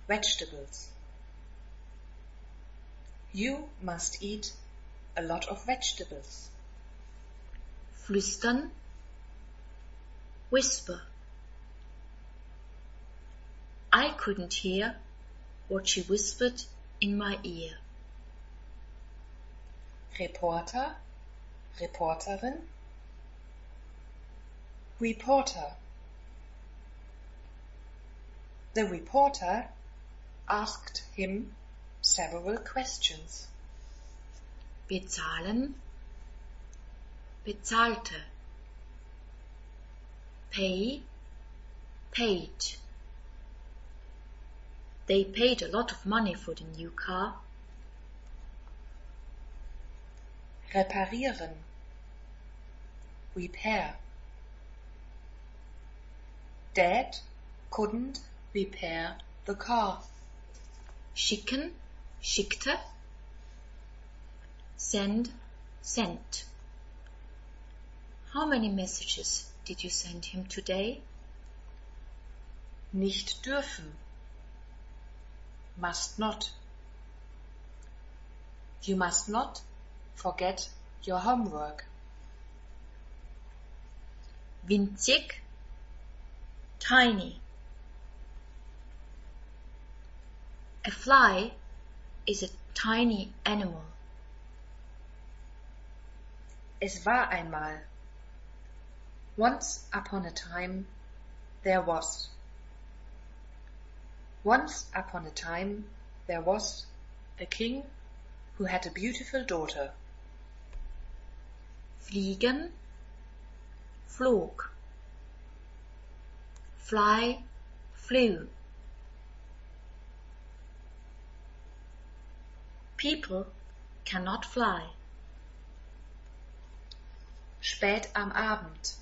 Vegetables. You must eat a lot of vegetables. Flüstern, whisper. I couldn't hear what she whispered in my ear. Reporter, Reporterin. Reporter. The reporter asked him several questions. Bezahlen, bezahlte. Pay, paid. They paid a lot of money for the new car. Reparieren. Repair. Dad couldn't repair the car. Schicken, schickte, send, sent. How many messages did you send him today? Nicht dürfen. Must not. You must not forget your homework. Winzig, tiny. A fly is a tiny animal. Es war einmal. Once upon a time there was. Once upon a time there was a king who had a beautiful daughter. Fliegen, flog. Fly, flew. People cannot fly. Spät am Abend.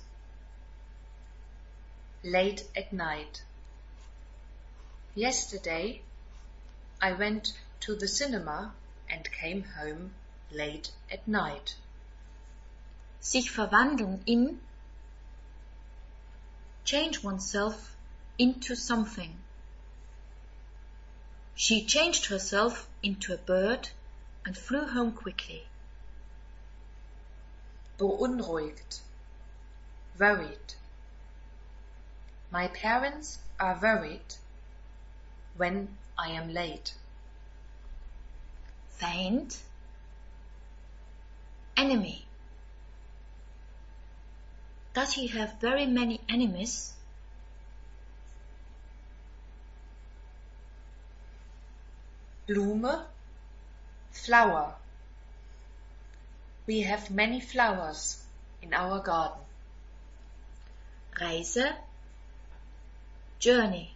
Late at night. Yesterday I went to the cinema and came home late at night. Sich verwandeln in, change oneself into something. She changed herself into a bird and flew home quickly. Beunruhigt. Worried. My parents are worried when I am late. Feind, enemy. Does he have very many enemies? Blume, flower. We have many flowers in our garden. Reise, journey.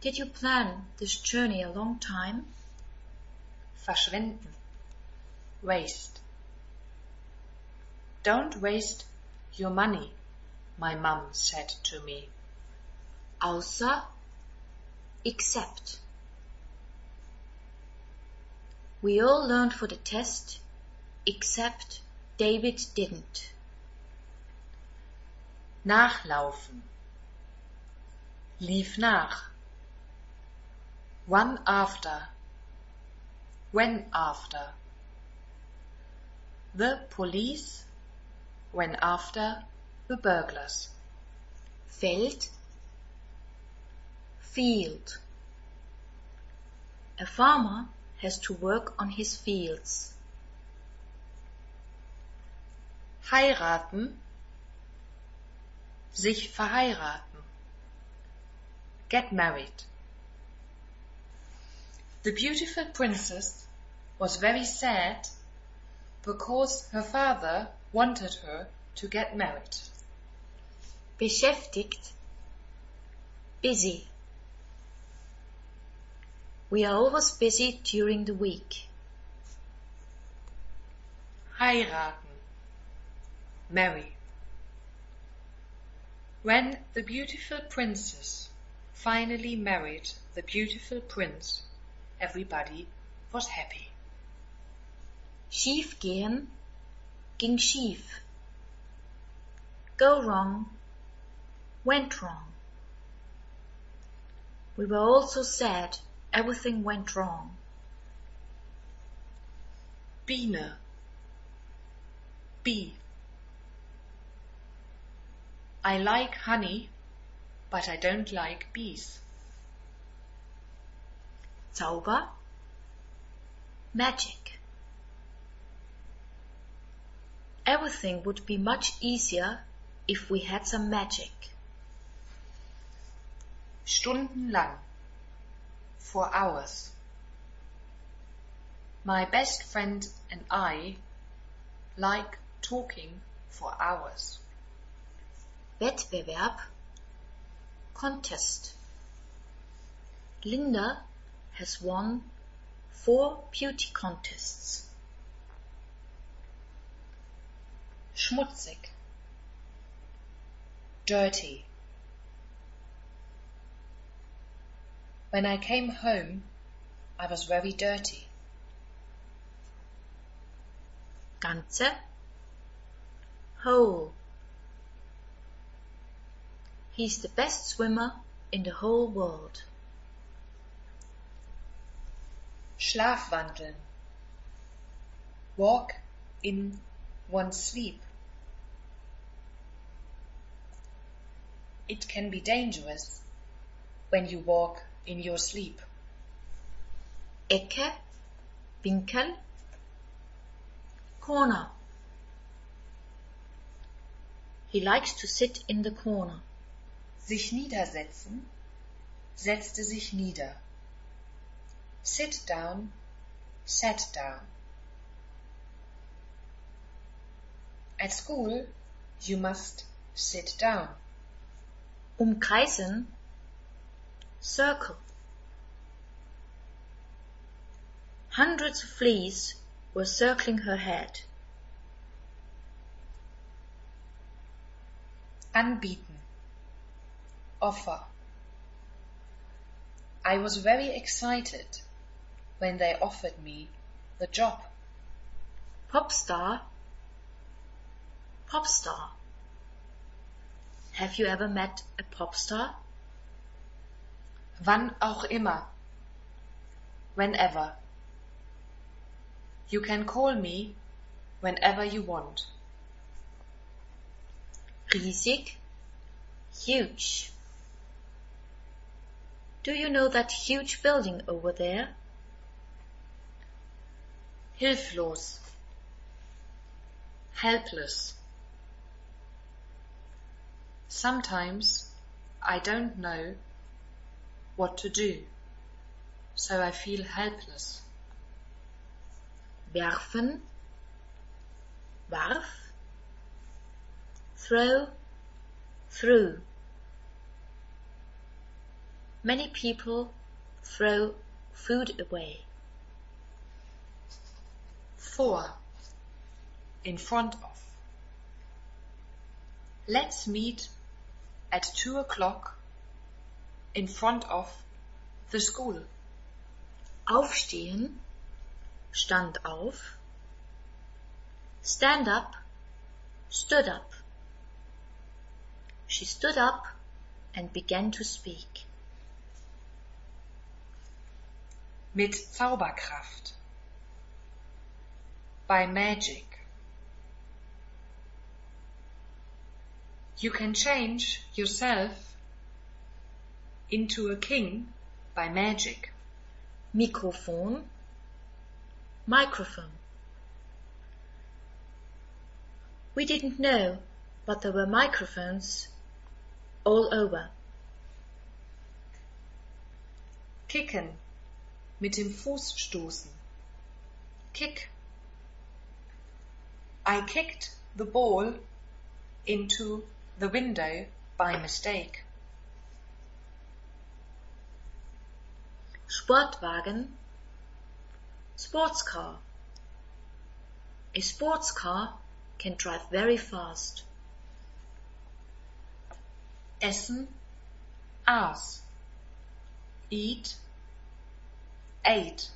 Did you plan this journey a long time? Verschwenden. Waste. Don't waste your money, my mum said to me. Außer, except. We all learned for the test, except David didn't. Nachlaufen. Lief nach. One after. When after. The police went after the burglars. Feld, field. A farmer has to work on his fields. Heiraten, sich verheiraten. Get married. The beautiful princess was very sad because her father wanted her to get married. Beschäftigt, busy. We are always busy during the week. Heiraten, marry. When the beautiful princess finally married the beautiful prince, everybody was happy. Schief gehen, ging schief. Go wrong, went wrong. We were all so sad, everything went wrong. Biene, bee. I like honey, but I don't like bees. Zauber, magic. Everything would be much easier if we had some magic. Stundenlang, for hours. My best friend and I like talking for hours. Wettbewerb, contest. Linda has won 4 beauty contests. Schmutzig, dirty. When I came home, I was very dirty. Ganze, whole. He's the best swimmer in the whole world. Schlafwandeln. Walk in one's sleep. It can be dangerous when you walk in your sleep. Ecke, Winkel, corner. He likes to sit in the corner. Sich niedersetzen, setzte sich nieder. Sit down, sat down. At school, you must sit down. Umkreisen, circle. Hundreds of fleas were circling her head. Anbieten. Offer. I was very excited when they offered me the job. Popstar, popstar. Have you ever met a popstar? Wann auch immer. Whenever. You can call me whenever you want. Riesig, huge. Do you know that huge building over there? Hilflos. Helpless. Sometimes I don't know what to do, so I feel helpless. Werfen, warf. Throw, threw. Many people throw food away. Vor. In front of. Let's meet at 2 o'clock in front of the school. Aufstehen, stand auf. Stand up, stood up. She stood up and began to speak. Mit Zauberkraft. By magic. You can change yourself into a king by magic. Mikrofon, microphone. We didn't know, but there were microphones all over. Kicken. Mit dem Fuß stoßen. Kick. I kicked the ball into the window by mistake. Sportwagen, sports car. A sports car can drive very fast. Essen, aß. Eat, ate.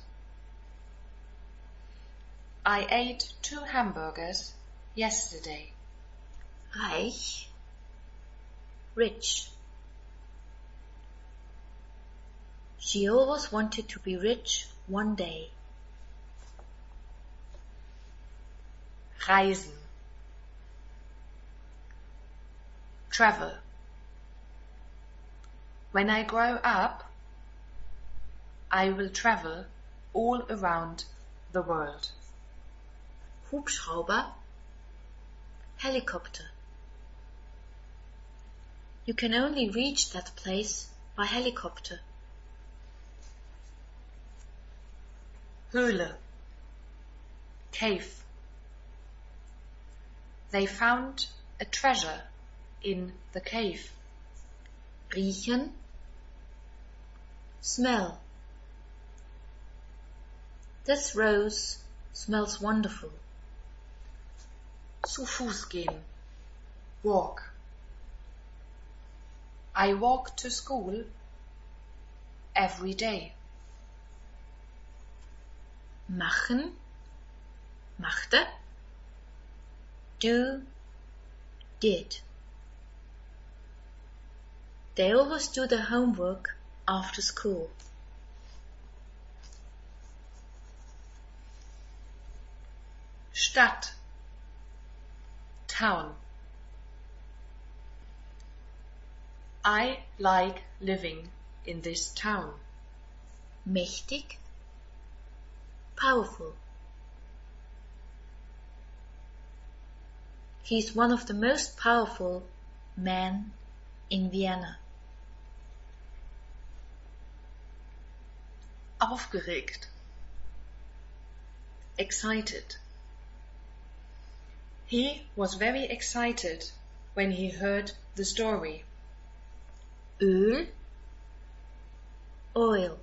I ate 2 hamburgers yesterday. Reich, rich. She always wanted to be rich one day. Reisen. Travel. When I grow up, I will travel all around the world. Hubschrauber, helicopter. You can only reach that place by helicopter. Höhle. Cave. They found a treasure in the cave. Riechen, smell. This rose smells wonderful. Zu Fuß gehen. Walk. I walk to school every day. machen, machte, do, did. They always do their homework after school. Stadt, town. I like living in this town. Mächtig, powerful. He is one of the most powerful men in Vienna. Aufgeregt, excited. He was very excited when he heard the story. Öl, oil.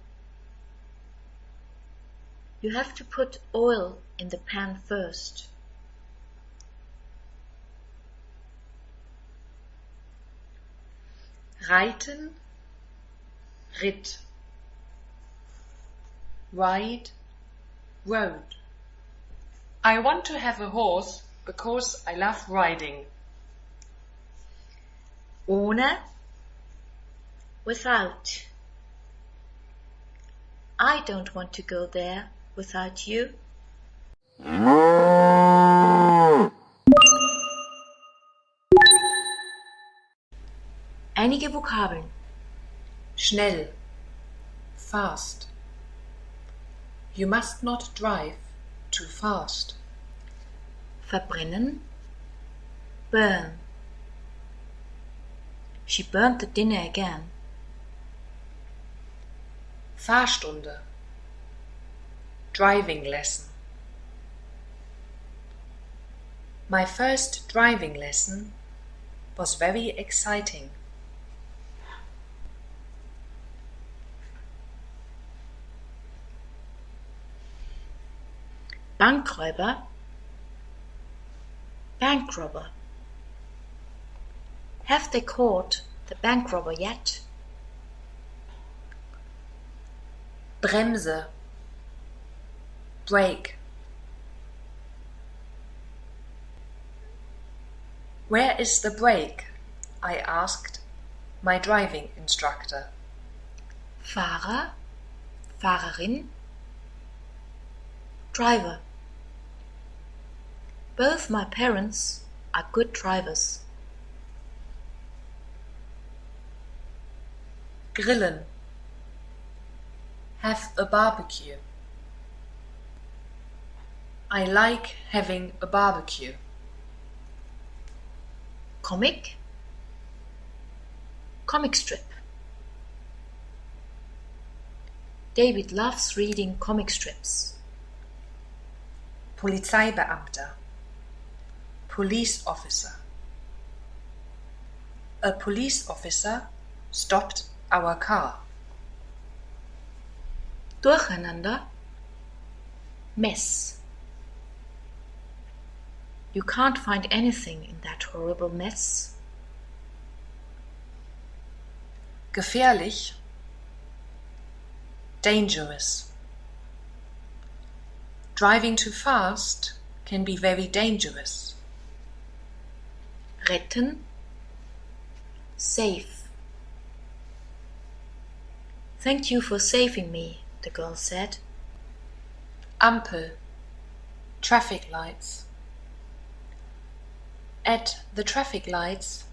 You have to put oil in the pan first. Reiten, Ritt. Ride, rode. I want to have a horse because I love riding. Ohne, without. I don't want to go there without you. Einige Vokabeln. Schnell, fast. You must not drive too fast. Verbrennen, burn. She burned the dinner again. Fahrstunde, driving lesson. My first driving lesson was very exciting. Bankräuber, bank robber. Have they caught the bank robber yet? Bremse, brake. Where is the brake? I asked my driving instructor. Fahrer, Fahrerin, driver. Both my parents are good drivers. Grillen, have a barbecue. I like having a barbecue. Comic, comic strip. David loves reading comic strips. Polizeibeamter, police officer. A police officer stopped our car. Durcheinander, mess. You can't find anything in that horrible mess. Gefährlich, dangerous. Driving too fast can be very dangerous. Retten, save. Thank you for saving me, the girl said. Ampel, traffic lights. At the traffic lights,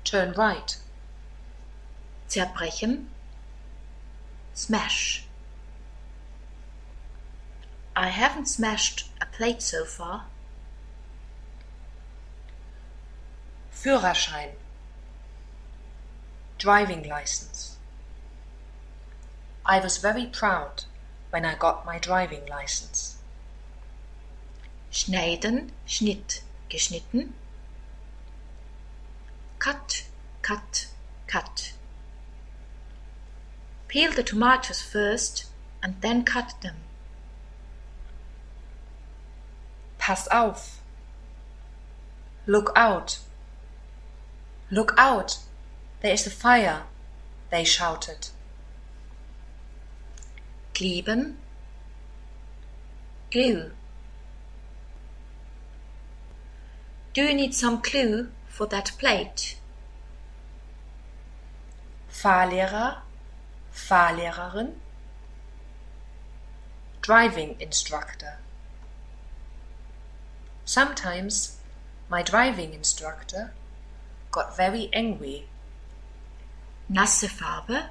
turn right. Zerbrechen, smash. I haven't smashed a plate so far. Führerschein, driving license. I was very proud when I got my driving license. Schneiden, Schnitt, geschnitten. Cut, cut, cut. Peel the tomatoes first and then cut them. Pass auf. Look out. Look out. There is a fire, they shouted. Kleben, Glue. Do you need some glue for that plate? Fahrlehrer, Fahrlehrerin. Driving instructor. Sometimes my driving instructor got very angry. Nasse Farbe.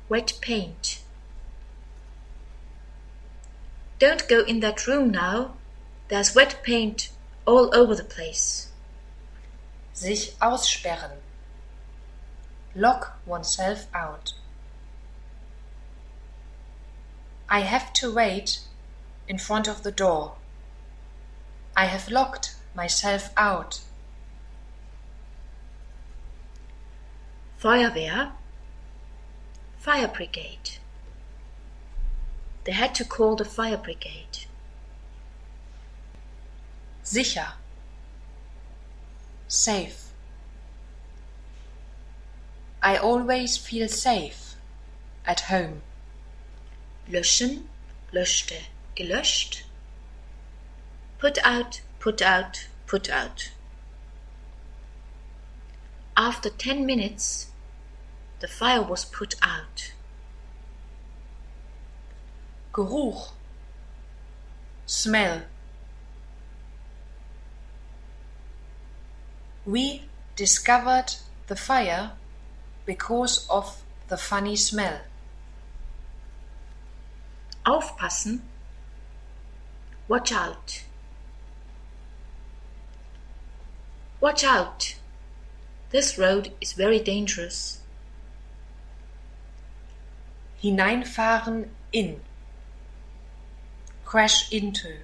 Wet paint. Don't go in that room now. There's wet paint all over the place. Sich aussperren. Lock oneself out. I have to wait in front of the door. I have locked myself out. Feuerwehr. Fire brigade. They had to call the fire brigade. Sicher. Safe. I always feel safe at home. Löschen, löschte, gelöscht. Put out, put out, put out. After 10 minutes, the fire was put out. Geruch. Smell. We discovered the fire because of the funny smell. Aufpassen. Watch out. Watch out. This road is very dangerous. Hineinfahren in. Crash into.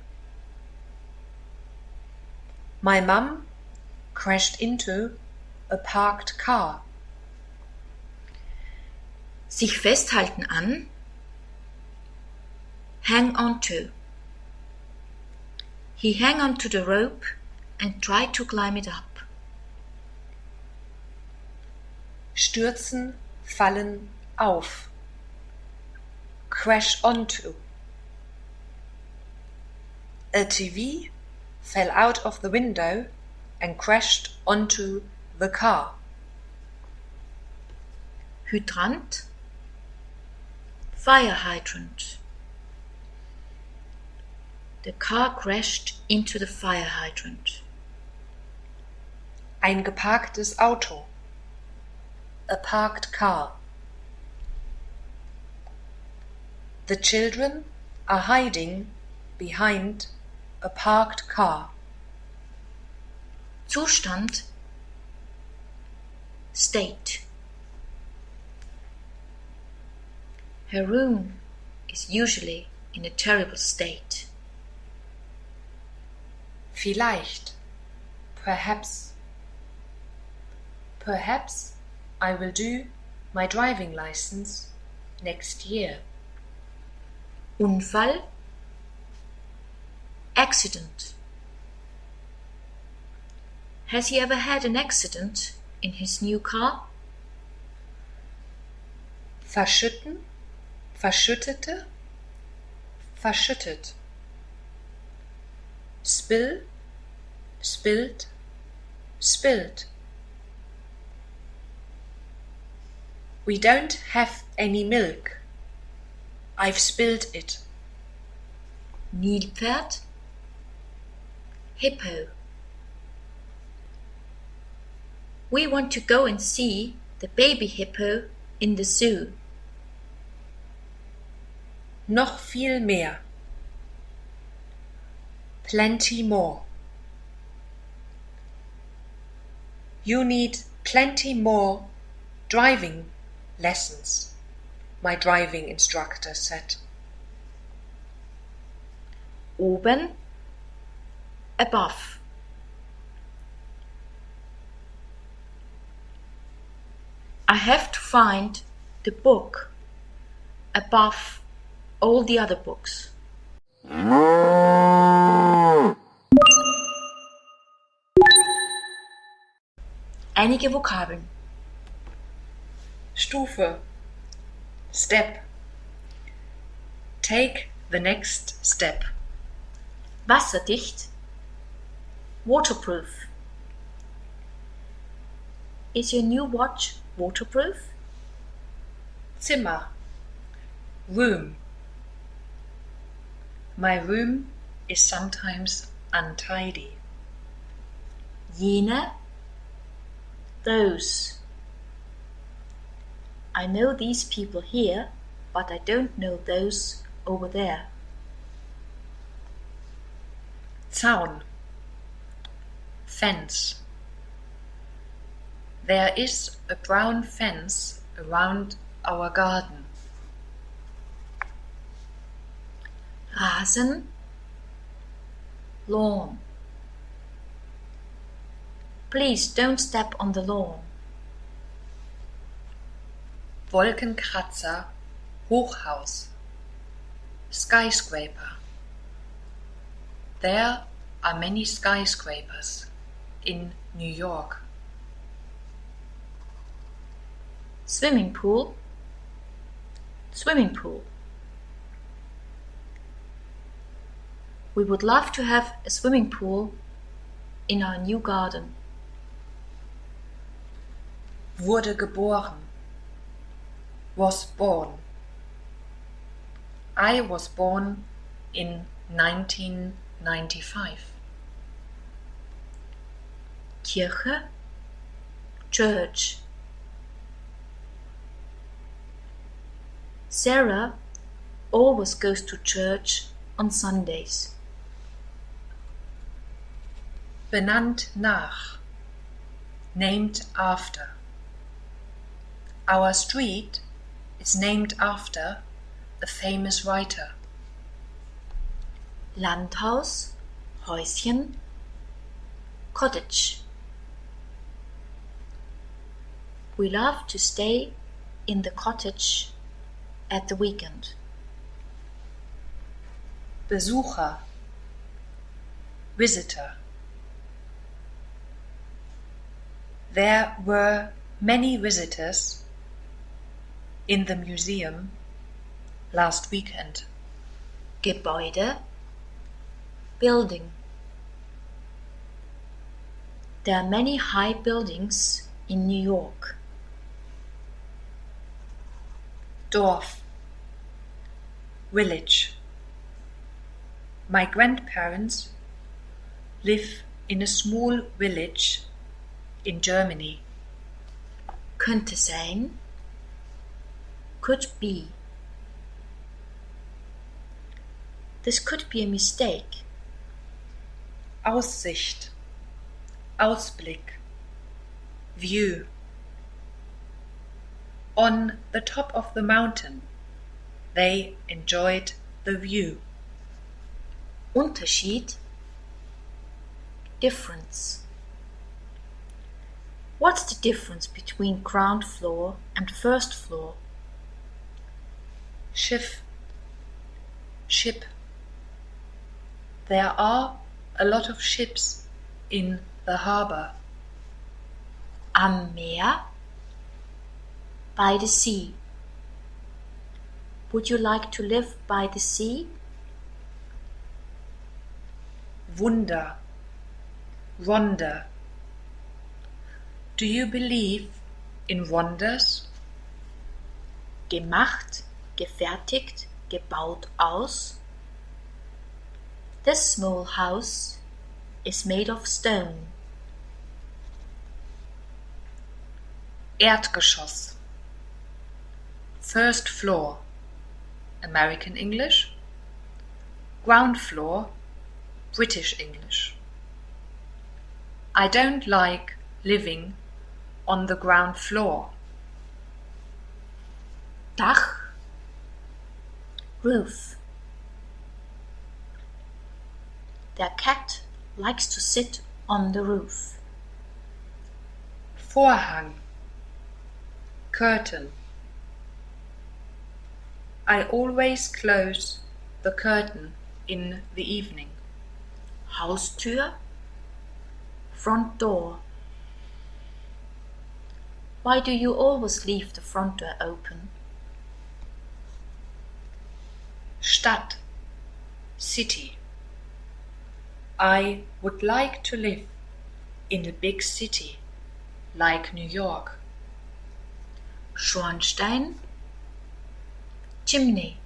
My mum crashed into a parked car. Sich festhalten an. Hang on to. He hung on to the rope and tried to climb it up. Stürzen, fallen, auf. Crash onto. A TV fell out of the window and crashed onto the car. Hydrant. Fire hydrant. The car crashed into the fire hydrant. Ein geparktes Auto. A parked car. The children are hiding behind a parked car. Zustand. State. Her room is usually in a terrible state. Vielleicht. Perhaps. Perhaps I will do my driving license next year. Unfall. Accident. Has he ever had an accident in his new car? Verschütten, verschüttete, verschüttet. Spill, spilled, spilled. We don't have any milk. I've spilled it. Nilpferd. Hippo. We want to go and see the baby hippo in the zoo. Noch viel mehr. Plenty more. You need plenty more driving lessons, my driving instructor said. Oben. Above. I have to find the book above all the other books. Einige Vokabeln. Stufe. Step. Take the next step. Wasserdicht. Waterproof. Is your new watch waterproof? Zimmer. Room. My room is sometimes untidy. Jene. Those. I know these people here, but I don't know those over there. Zaun. Fence. There is a brown fence around our garden. Rasen. Lawn. Please don't step on the lawn. Wolkenkratzer, Hochhaus. Skyscraper. There are many skyscrapers in New York. Swimming pool. Swimming pool. We would love to have a swimming pool in our new garden. Wurde geboren. Was born. I was born in 1995. Kirche. Church. Sarah always goes to church on Sundays. Benannt nach. Named after. Our street is named after a famous writer. Landhaus. Häuschen. Cottage. We love to stay in the cottage at the weekend. Besucher. Visitor. There were many visitors in the museum last weekend. Gebäude. Building. There are many high buildings in New York. Dorf. Village. My grandparents live in a small village in Germany. Könnte sein. Could be. This could be a mistake. Aussicht. Ausblick. View. On the top of the mountain, they enjoyed the view. Unterschied. Difference. What's the difference between ground floor and first floor? Schiff. Ship. There are a lot of ships in the harbor. Am Meer. By the sea. Would you like to live by the sea? Wunder. Wonder. Do you believe in wonders? Gemacht, gefertigt, gebaut aus. This small house is made of stone. Erdgeschoss. First floor. American English. Ground floor. British English. I don't like living on the ground floor. Dach. Roof. Their cat likes to sit on the roof. Vorhang. Curtain. I always close the curtain in the evening. Haustür. Front door. Why do you always leave the front door open? Stadt. City. I would like to live in a big city, like New York. Schornstein, chimney.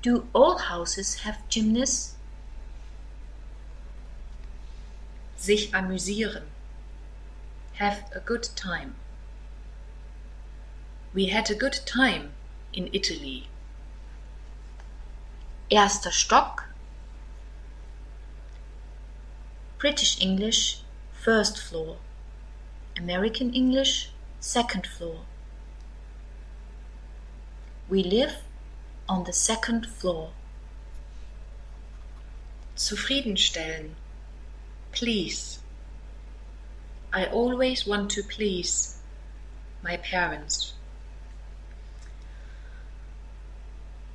Do all houses have chimneys? Sich amüsieren. Have a good time. We had a good time in Italy. Erster Stock. British English, first floor. American English, second floor. We live on the second floor. Zufriedenstellen. Please. I always want to please my parents.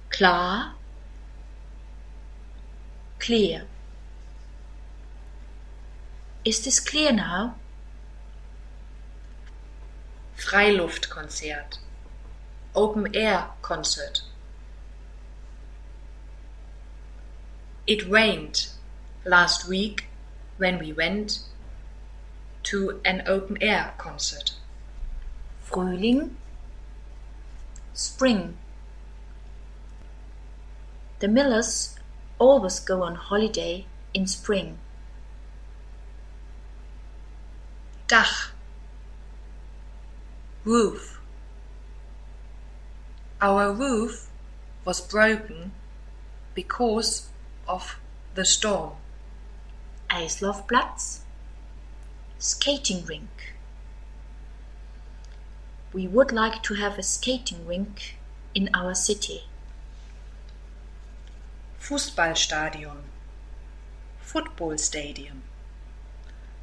Klar, clear. Is this clear now? Freiluftkonzert. Open air concert. It rained last week when we went to an open air concert. Frühling, spring. The Millers always go on holiday in spring. Dach. Roof. Our roof was broken because of the storm. Eislaufplatz, skating rink. We would like to have a skating rink in our city. Fußballstadion. Football stadium.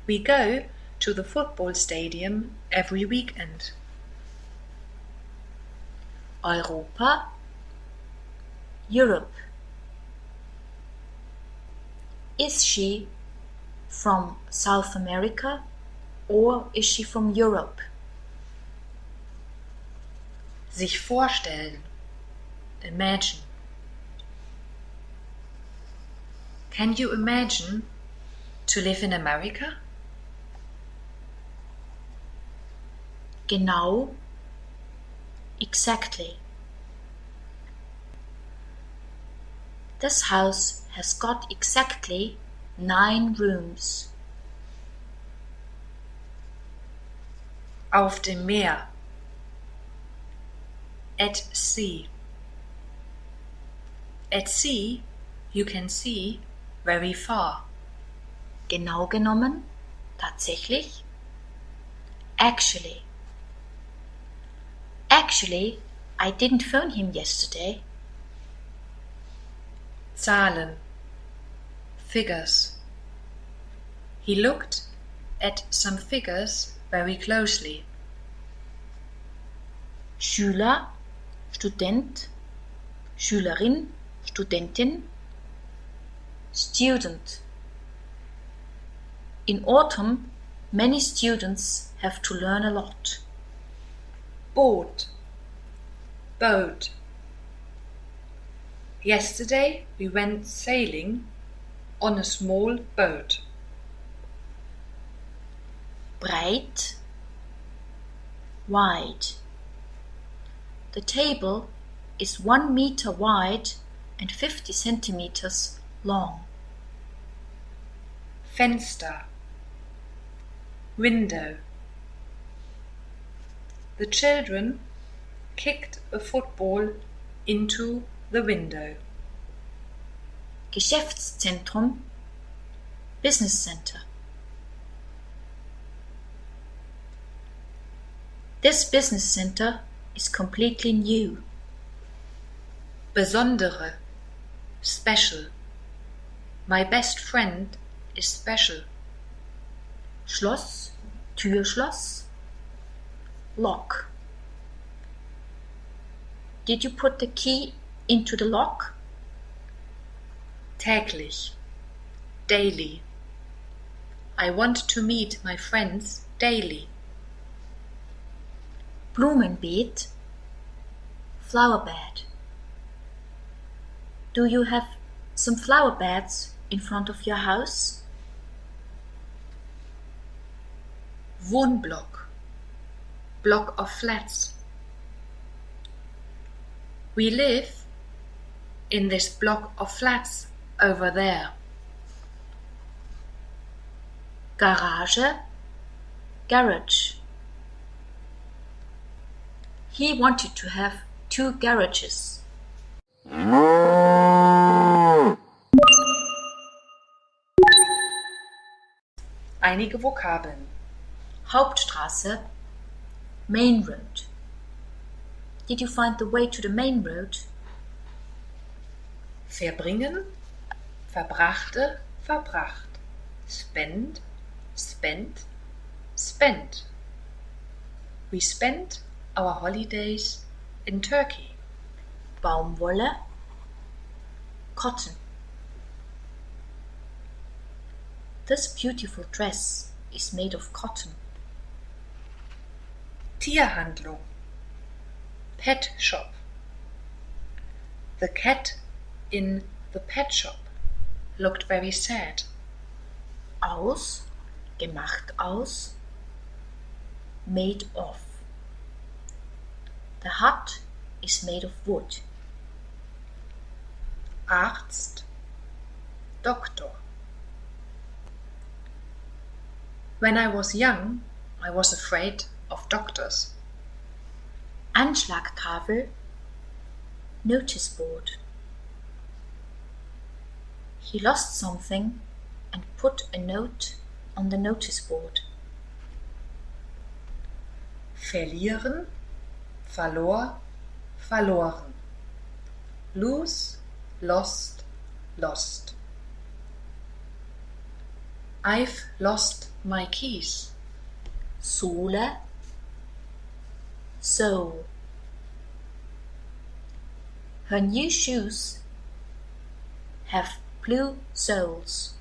We go to the football stadium every weekend. Europa, Europe. Is she from South America or is she from Europe? Sich vorstellen. Imagine. Can you imagine to live in America? Genau, exactly. This house has got exactly 9 rooms. Auf dem Meer. At sea. At sea, you can see very far. Genau genommen, tatsächlich. Actually. Actually, I didn't phone him yesterday. Zahlen. Figures. He looked at some figures very closely. Schüler, Student, Schülerin, Studentin, student. In autumn, many students have to learn a lot. Boat. Boat. Yesterday we went sailing on a small boat. Breit, wide. The table is 1 meter wide and 50 centimeters long. Fenster. Window. The children kicked a football into the window. Geschäftszentrum, Business Center. This business center is completely new. Besondere. Special. My best friend is special. Schloss, Türschloss, lock. Did you put the key into the lock? Täglich. Daily. I want to meet my friends daily. Blumenbeet, flower bed. Do you have some flower beds in front of your house? Wohnblock. Block of flats. We live in this block of flats over there. Garage, garage. He wanted to have 2 garages. Einige Vokabeln. Hauptstraße, main road. Did you find the way to the main road? Verbringen, verbrachte, verbracht. Spend, spent, spent. We spent our holidays in Turkey. Baumwolle, cotton. This beautiful dress is made of cotton. Tierhandlung. Pet shop. The cat in the pet shop looked very sad. Aus, gemacht aus, made of. The hut is made of wood. Arzt, Doktor. When I was young, I was afraid of doctors. Anschlagtafel, notice board. He lost something and put a note on the notice board. Verlieren, verlor, verloren. Lose, lost, lost. I've lost my keys. Sohle, sole. Her new shoes have blue soles.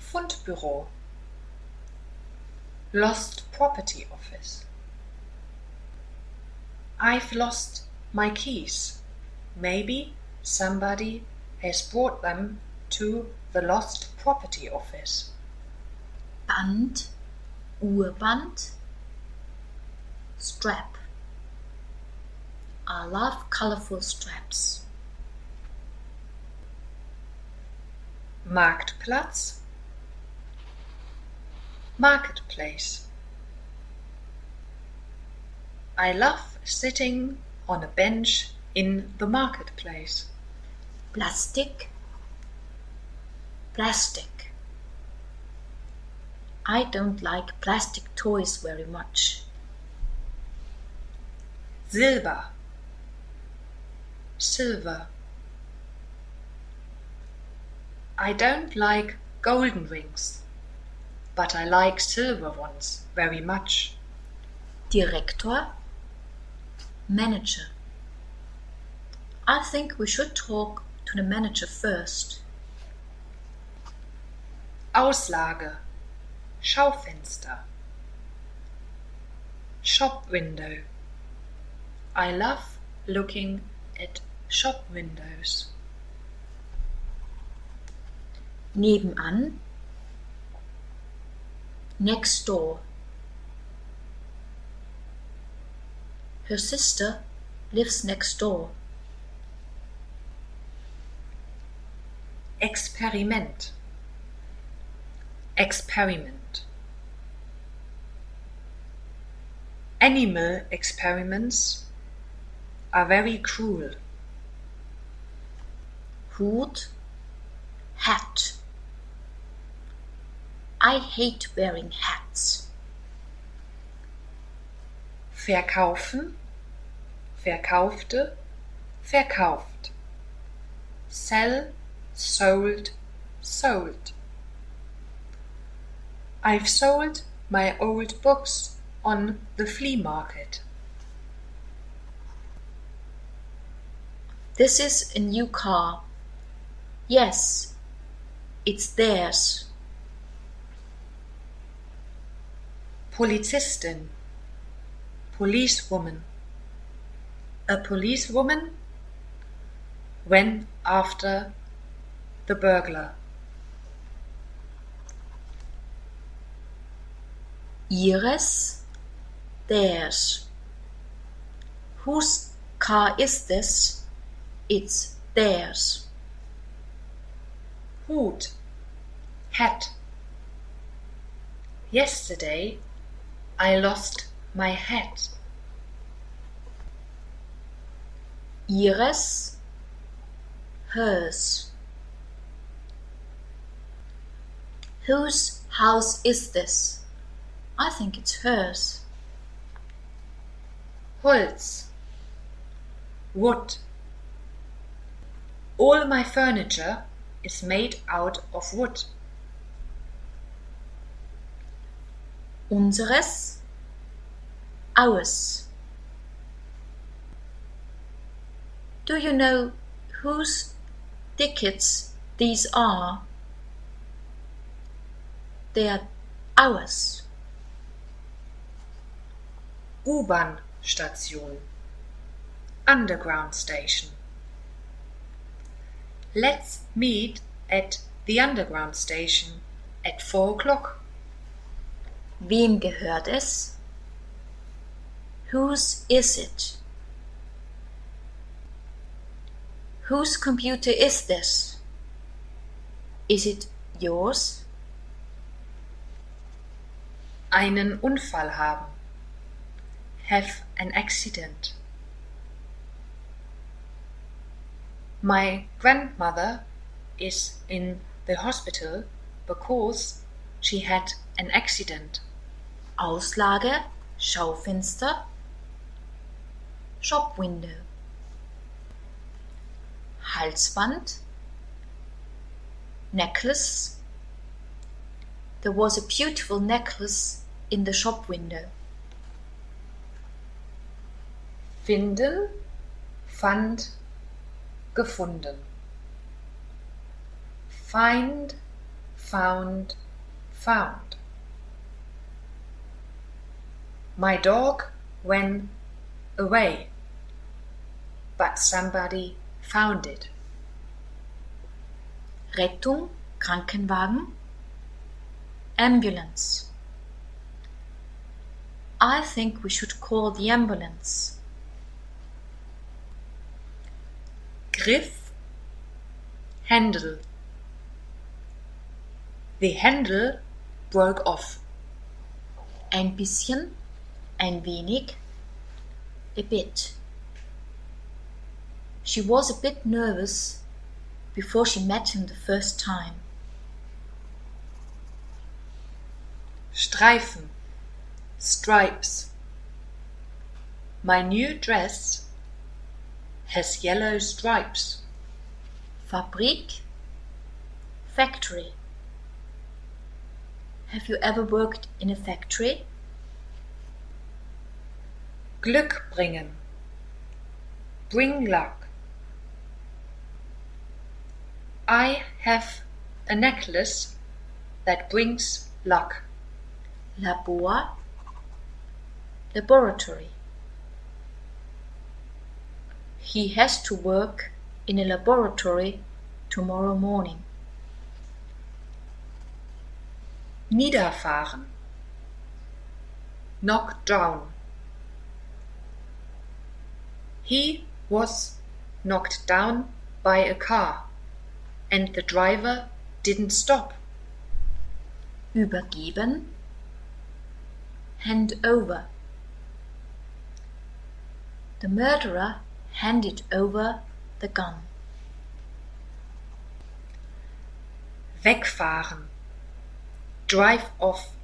Fundbüro. Lost property office. I've lost my keys. Maybe somebody has brought them to the lost property office. Band, Urband, strap. I love colorful straps. Marktplatz, marketplace. I love sitting on a bench in the marketplace. Plastic, plastic. I don't like plastic toys very much. Silber, silver. I don't like golden rings, but I like silver ones very much. Direktor, manager. I think we should talk to the manager first. Auslage, Schaufenster. Shop window. I love looking at shop windows. Nebenan, next door. Her sister lives next door. Experiment, experiment. Animal experiments are very cruel. Hut, hat. I hate wearing hats. Verkaufen, verkaufte, verkauft. Sell, sold, sold. I've sold my old books on the flea market. This is a new car. Yes, it's theirs. Polizistin, policewoman. A policewoman went after the burglar. Ihres, theirs. Whose car is this? It's theirs. Hut, hat. Yesterday I lost my hat. Ihres, hers. Whose house is this? I think it's hers. Holz, wood. All my furniture is made out of wood. Unseres, ours. Do you know whose tickets these are? They are ours. U-Bahn-Station, underground station. Let's meet at the underground station at 4 o'clock. Wem gehört es? Whose is it? Whose computer is this? Is it yours? Einen Unfall haben. Have an accident. My grandmother is in the hospital because she had an accident. Auslage, Schaufenster, shop window. Halsband, necklace. There was a beautiful necklace in the shop window. Finden, fand, gefunden. Find, found, found. My dog went away, but somebody found it. Rettung, Krankenwagen, ambulance. I think we should call the ambulance. Griff, handle. The handle broke off. Ein bisschen, ein wenig, a bit. She was a bit nervous before she met him the first time. Streifen, stripes. My new dress has yellow stripes. Fabrik, factory. Have you ever worked in a factory? Glück bringen, bring luck. I have a necklace that brings luck. Labor, laboratory. He has to work in a laboratory tomorrow morning. Niederfahren, knock down. He was knocked down by a car and the driver didn't stop. Übergeben, hand over. The murderer handed over the gun. Wegfahren, drive off.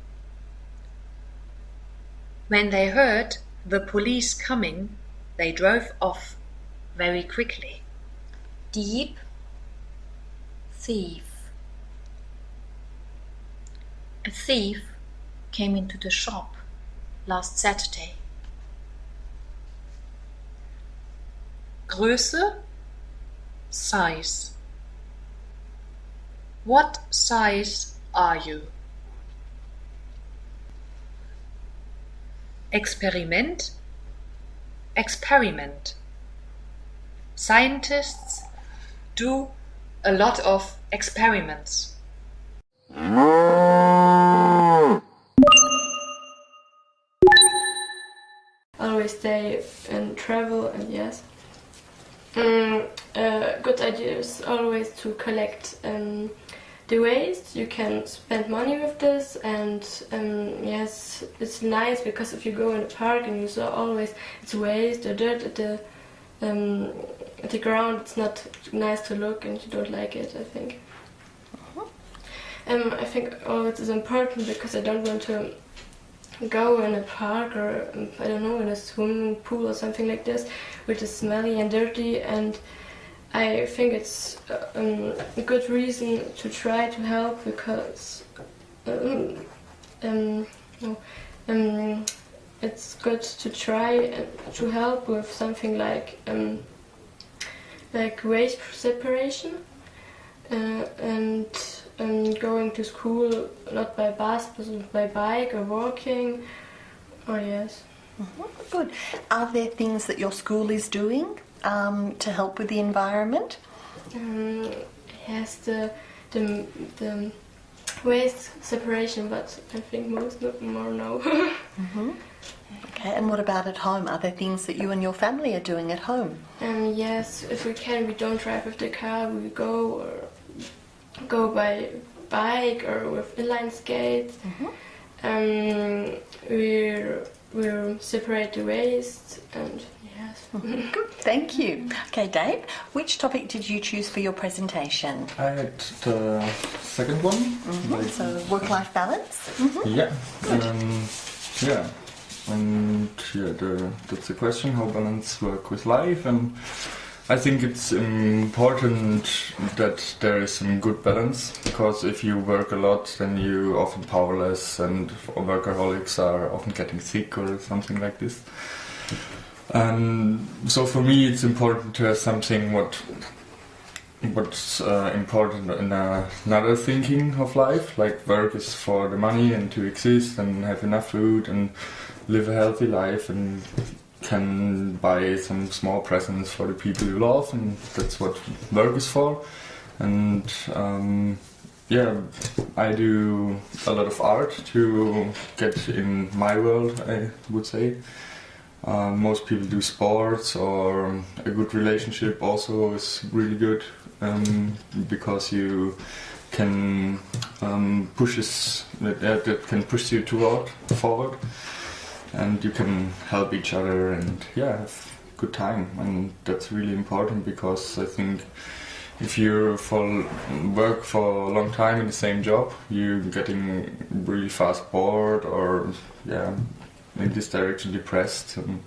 When they heard the police coming, they drove off very quickly. Dieb, thief. A thief came into the shop last Saturday. Größe, size. What size are you? Experiment, experiment. Scientists do a lot of experiments. Always stay and travel, and yes. Good idea is always to collect the waste. You can spend money with this, and yes, it's nice because if you go in a park and you saw always it's waste or dirt at the ground, it's not nice to look and you don't like it, I think. I think it is important because I don't want to go in a park or I don't know, in a swimming pool or something like this, which is smelly and dirty, and I think it's a good reason to try to help because it's good to try to help with something like waste separation and going to school not by bus but by bike or walking. Oh yes. Good. Are there things that your school is doing to help with the environment? Yes, the waste separation, but I think most more no. Okay, and what about at home? Are there things that you and your family are doing at home? Yes, if we can, we don't drive with the car, we go by bike or with inline skates. We separate the waste and yes. Good, thank you. Okay, Dave, which topic did you choose for your presentation? I had the second one. So work-life balance? Yeah. That's the question, how balance work with life, and I think it's important that there is some good balance, because if you work a lot then you often powerless, and workaholics are often getting sick or something like this. And so for me it's important to have something what's important in another thinking of life, like work is for the money and to exist and have enough food and live a healthy life and can buy some small presents for the people you love, and that's what work is for. And I do a lot of art to get in my world, I would say. Most people do sports, or a good relationship also is really good, because you can that can push you forward, and you can help each other and have a good time. And that's really important, because I think if you work for a long time in the same job, you're getting really fast bored, or in this direction depressed. And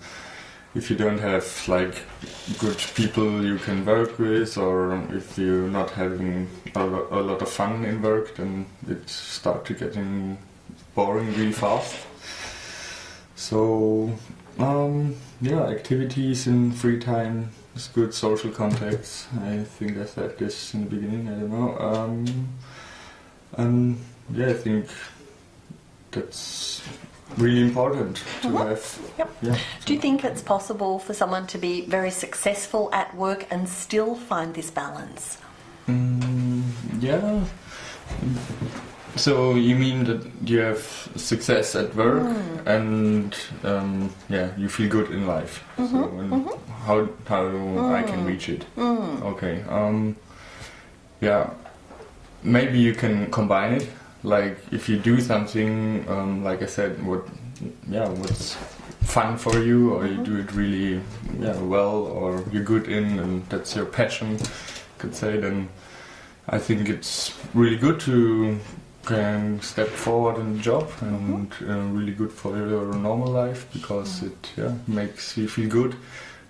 if you don't have like good people you can work with, or if you're not having a lot of fun in work, then it starts getting boring really fast. So activities in free time is good, social contacts. I think I said this in the beginning, I don't know. I think that's really important to have. Yep. Yeah. Do you think it's possible for someone to be very successful at work and still find this balance? Yeah. So you mean that you have success at work and you feel good in life. So how I can reach it? Okay. Maybe you can combine it. Like if you do something, like I said, what's fun for you, or you do it really well, or you're good in, and that's your passion, you could say, then I think it's really good to can step forward in the job, and really good for your normal life, because it makes you feel good.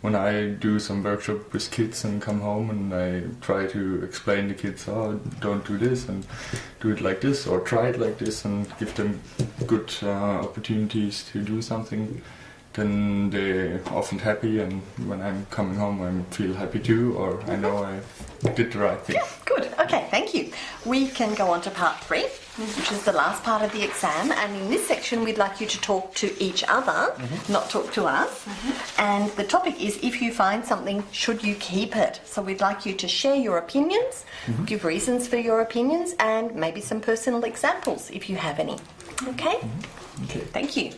When I do some workshop with kids and come home and I try to explain to kids, don't do this and do it like this, or try it like this, and give them good opportunities to do something, then they're often happy, and when I'm coming home I feel happy too, or I know I did the right thing. Yeah, good. Okay, thank you. We can go on to part 3. which is the last part of the exam. And in this section, we'd like you to talk to each other, not talk to us. And the topic is, if you find something, should you keep it? So we'd like you to share your opinions, give reasons for your opinions, and maybe some personal examples if you have any. Okay? Okay. Thank you.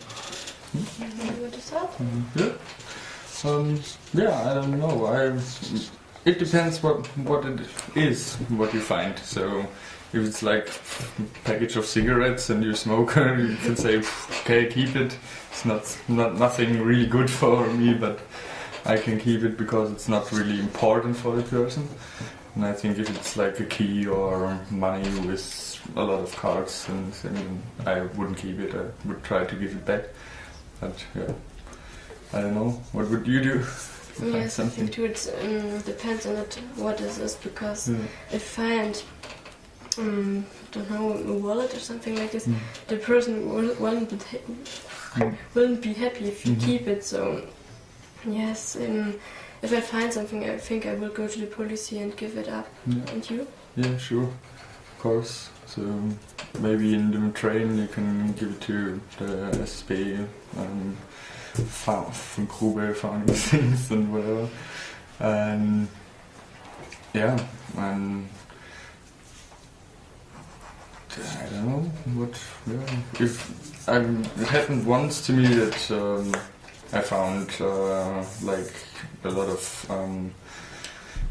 You want to start? Yeah, I don't know. It depends what it is, what you find. So if it's like a package of cigarettes and you're a smoker, you can say, okay, keep it. It's nothing really good for me, but I can keep it because it's not really important for the person. And I think if it's like a key or money with a lot of cards, then I wouldn't keep it. I would try to give it back. But yeah, I don't know. What would you do? Yes, I think too. It depends on it, what is this, because if I find, don't know, a wallet or something like this, the person won't be happy if you keep it. So yes, if I find something, I think I will go to the police and give it up. And you? Yeah, sure, of course. So maybe in the train you can give it to the SB. From Grube, finding things and whatever, and yeah, and I don't know what. Yeah, if it happened once to me that I found like a lot of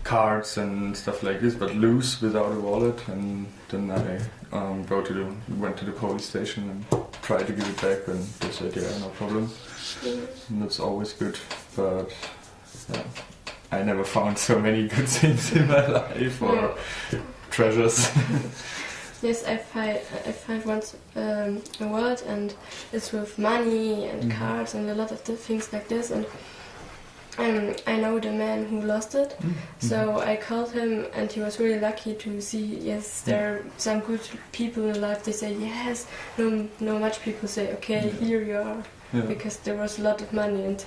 cards and stuff like this, but loose without a wallet, and then I went to the police station and tried to give it back, and they said, yeah, no problem. And that's always good, but yeah, I never found so many good things in my life or treasures. Yes, I find once a wallet, and it's with money and cards and a lot of things like this, and I know the man who lost it, so I called him, and he was really lucky to see, yes, there are some good people in life. They say, yes, no much people say, okay, here you are, because there was a lot of money, and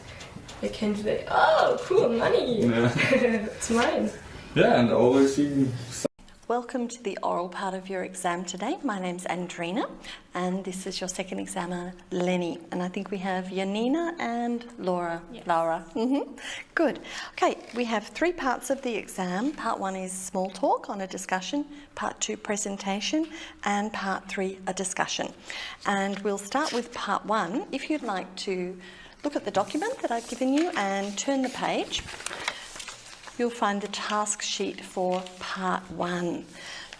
they came to say, oh, cool, money, it's mine. Yeah, and always seeing. Welcome to the oral part of your exam today. My name's Andrina, and this is your second examiner, Lenny. And I think we have Janina and Laura. Yes. Laura. Good. Okay, we have 3 parts of the exam. Part 1 is small talk on a discussion, Part 2 presentation, and Part 3 a discussion. And we'll start with Part 1. If you'd like to look at the document that I've given you and turn the page, you'll find the task sheet for Part 1.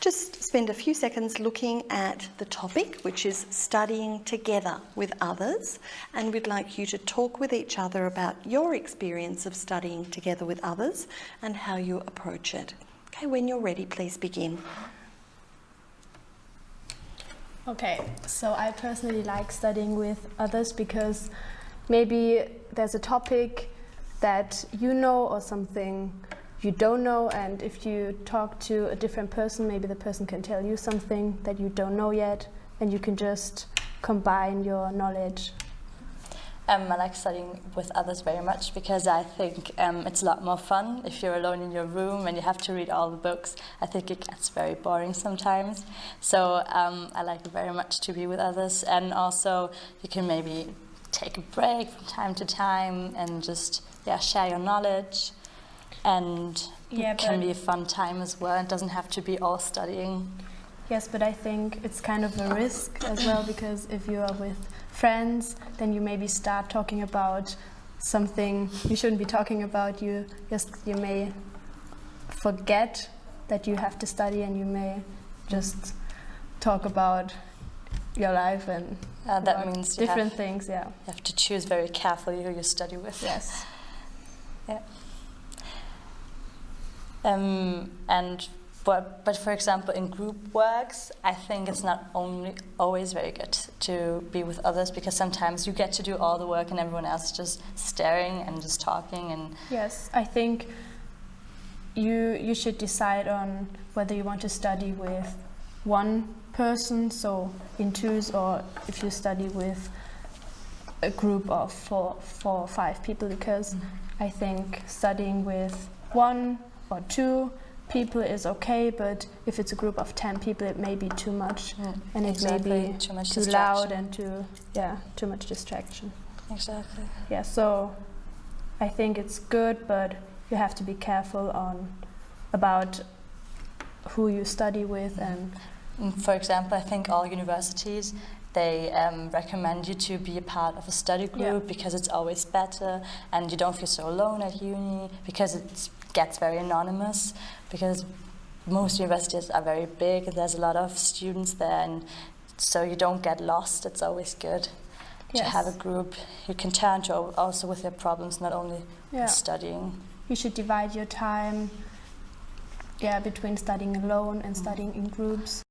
Just spend a few seconds looking at the topic, which is studying together with others, and we'd like you to talk with each other about your experience of studying together with others and how you approach it. Okay, when you're ready, please begin. Okay, so I personally like studying with others because maybe there's a topic that you know or something you don't know, and if you talk to a different person, maybe the person can tell you something that you don't know yet, and you can just combine your knowledge. I like studying with others very much because I think it's a lot more fun if you're alone in your room and you have to read all the books. I think it gets very boring sometimes. So I like very much to be with others, and also you can maybe take a break from time to time and just share your knowledge, and it can be a fun time as well. It doesn't have to be all studying. Yes, but I think it's kind of a risk as well, because if you are with friends, then you maybe start talking about something you shouldn't be talking about. You may forget that you have to study, and you may just talk about your life and that means different things. Yeah, you have to choose very carefully who you study with. Yes. Yeah. But for example, in group works, I think it's not always very good to be with others, because sometimes you get to do all the work and everyone else is just staring and just talking. And yes, I think you should decide on whether you want to study with one person, so in twos, or if you study with a group of four or 5 people, because I think studying with 1 or 2 people is okay, but if it's a group of 10 people, it may be too much, and it may be too loud and too much distraction. Exactly. Yeah, so I think it's good, but you have to be careful about who you study with. And for example, I think all universities, they recommend you to be a part of a study group because it's always better, and you don't feel so alone at uni, because it gets very anonymous, because most universities are very big and there's a lot of students there, and so you don't get lost. It's always good to have a group you can turn to also with your problems, not only studying. You should divide your time between studying alone and studying in groups.